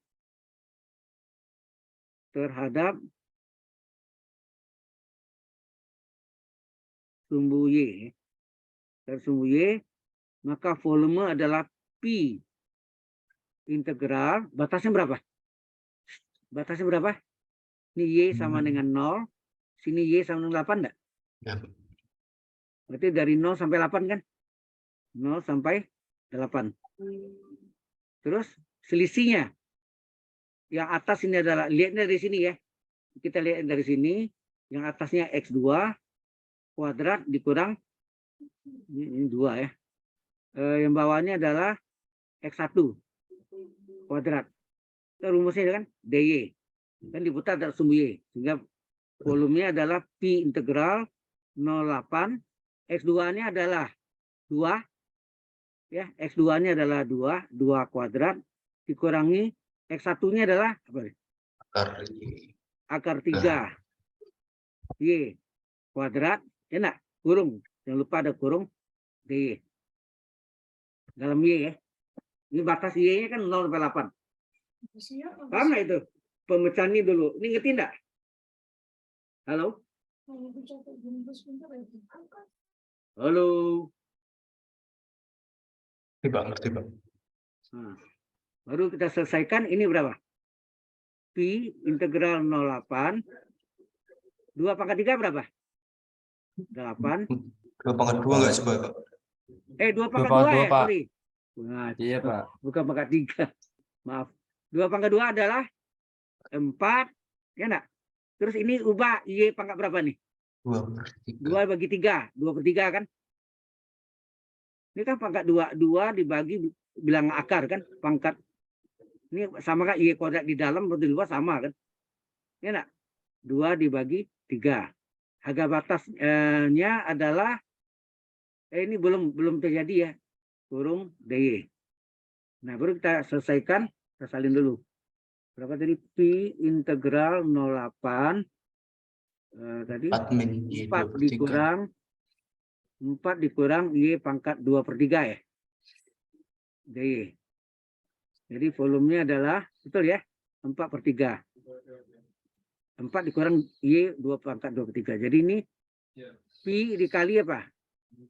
terhadap sumbu Y. Dari sumbu Y, maka volume adalah Pi integral. Batasnya berapa? Batasnya berapa? Ini Y sama dengan 0. Sini Y sama dengan 8 enggak? Ya. Berarti dari 0 sampai 8 kan? 0 sampai 8. Terus selisihnya. Yang atas ini adalah, lihatnya dari sini ya. Kita lihat dari sini. Yang atasnya X2 kuadrat dikurang. Ini 2 ya. Yang bawahnya adalah X1 kuadrat. Itu rumusnya kan DY. Kan diputar dari sumbu Y. Sehingga volumenya adalah Pi integral 0,8. X2-nya adalah 2. Ya, X2-nya adalah 2 kuadrat dikurangi X1-nya adalah apa? Akar 3 Y kuadrat, ya enggak? Kurung. Jangan lupa ada kurung DY. Dalam Y ya. Ini batas Y-nya kan 0 sampai 8. Paham nggak itu? Pemecahan ini dulu. Ini ngerti enggak? Halo? Halo. Ngerti, Pak, ngerti, Pak. Nah, baru kita selesaikan ini berapa? Pi integral 08. 2 pangkat 3 berapa? 8. 2 pangkat 2 enggak coba, Pak? 2 pangkat 2 2 ya, Pak. sorry. Nah, Iya, Pak. bukan pangkat 3. Maaf. 2 pangkat 2 adalah 4. Ya enggak? Terus ini ubah Y pangkat berapa nih? 2/3. 2 bagi 3. 2/3 kan? Ini kan pangkat 2 dibagi bilang akar kan? Pangkat. Ini sama kan Y kuadrat di dalam atau di luar sama kan? Ya enggak? 2 dibagi 3. Harga batasnya adalah ini belum terjadi ya. Kurung DY. Nah, baru kita selesaikan, kita salin dulu. Berapa tadi? Pi integral 08 tadi 4 min Y 4 2/3. dikurang Y pangkat 2/3 ya. DY. Jadi volumenya adalah betul ya, 4/3. 4 dikurang Y 2 pangkat 2/3. Jadi ini Pi dikali apa?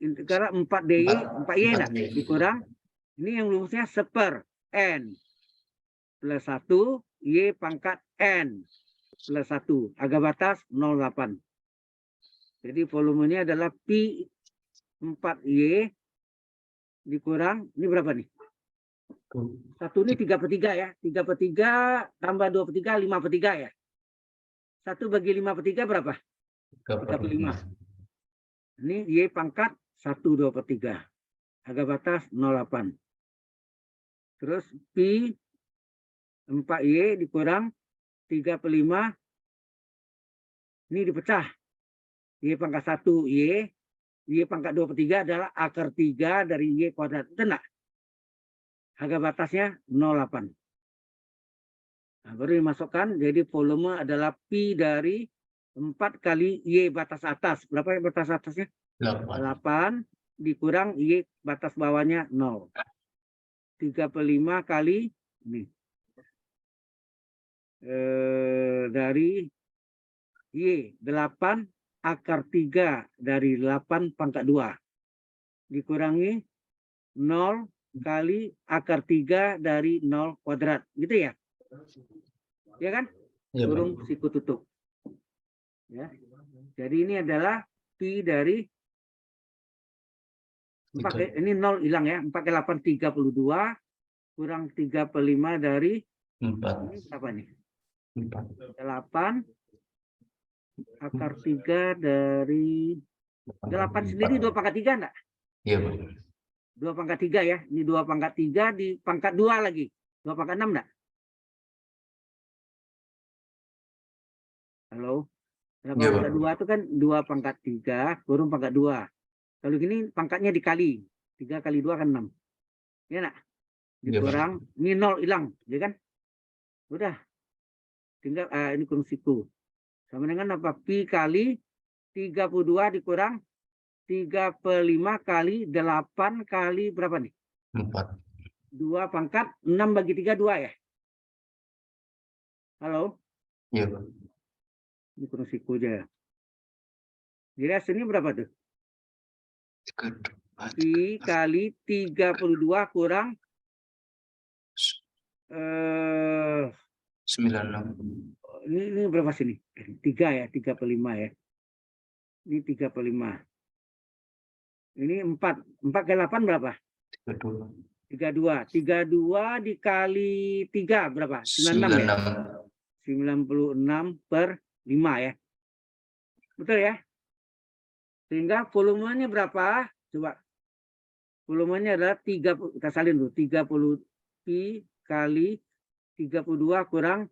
Integral 4 DY, 4Y enggak? Dikurang ini yang rumusnya 1/n plus 1 Y pangkat N plus 1. Harga batas 0,8. Jadi volumenya adalah Pi 4Y dikurang, ini berapa nih? 1 ini 3/3 ya. 3/3 tambah 2/3, 5/3 ya. 1 bagi 5/3 berapa? 3/5. Ini Y pangkat 1 2/3. Harga batas 0,8. Terus Pi 4Y dikurang 3/5. Ini dipecah. Y pangkat 1 Y. Y pangkat 2/3 adalah akar 3 dari Y kuadrat. Itu enggak? Harga batasnya 0,8. Nah, baru dimasukkan. Jadi volume adalah Pi dari 4 kali Y batas atas. Berapa ya batas atasnya? 8 dikurang Y batas bawahnya 0. 3/5 kali ini. Dari Y 8 akar 3 dari 8 pangkat 2 dikurangi 0 kali akar 3 dari 0 kuadrat gitu ya, ya kan? Iya, Pak. Kurung siku tutup ya. Jadi ini adalah Pi dari 4, ini 0 hilang ya, 4 kali 8 32 kurang 3/5 dari 4. ini apa nih? 4. 8 akar 3 dari 8 sendiri 2 pangkat 3 enggak? Iya, Pak. 2 pangkat 3 ya. Ini 2 pangkat 3 di pangkat 2 lagi. 2 pangkat 6 enggak? Halo? 2 Iya, pangkat Pak. 2 itu kan 2 pangkat 3 kurung pangkat 2. Kalau gini pangkatnya dikali. 3 kali 2 kan 6. Ya enggak? Iya, Pak. Dikurang. Ini 0 hilang. Ya kan? Udah. Tinggal ini kurung siku. Sama dengan apa? Pi kali 32 dikurang 3/5 kali 8 kali berapa nih? 4. 2 pangkat 6 bagi 3 2 ya? Halo? Iya, Pak. Ini kurung siku aja. Jadi hasilnya berapa tuh? 3/2. Pi kali 32 kurang 96. ini berapa sini? 3 ya, 3/5 ya. Ini 3/5. Ini 4. 4 kali 8 berapa? 32. 32. 32 dikali 3 berapa? 96 ya? 96/5 ya. Betul ya? Sehingga volumenya berapa? Coba. Volumenya adalah 30, kita salin dulu. 30 Pi kali 32 kurang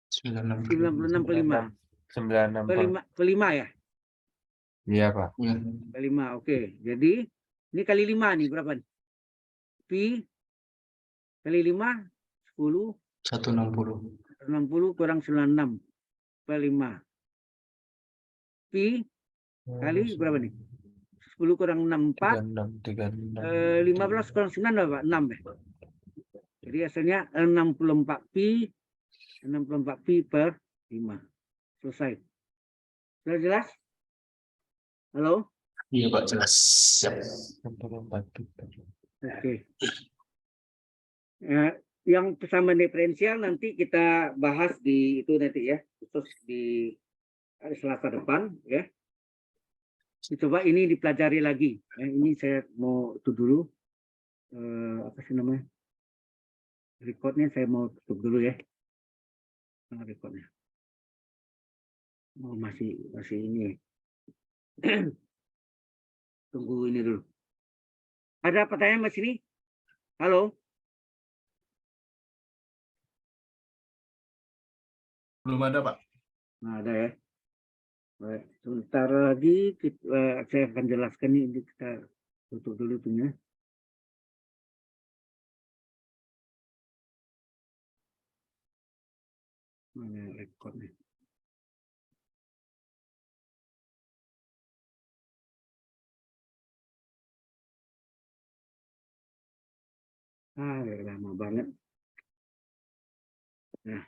96/5. 96. ya? Iya, Pak. Iya. Kali 5, oke. Jadi ini kali 5 nih berapa nih? Pi kali 5 10 160. 60 kurang 96/5. Pi kali berapa nih? 10 kurang 6 4. 36. 15 kurang 9 berapa? 6 ya. Jadi hasilnya 64 pi per 5. Selesai. Sudah jelas? Halo? Iya Pak, jelas. Siap. Oke. Yang persamaan diferensial nanti kita bahas di itu nanti ya, khusus di hari Selasa depan ya. Coba ini dipelajari lagi. Ini saya mau itu dulu. Apa sih namanya? Recordnya saya mau tutup dulu ya. Recordnya. Oh, masih ini. Tunggu ini dulu. Ada pertanyaan Mas ini? Halo? Belum ada, Pak. Nah, ada ya. Baik, sebentar lagi saya akan jelaskan ini, kita tutup dulu itunya. Mana rekodnya? Ya, lama banget. Nah.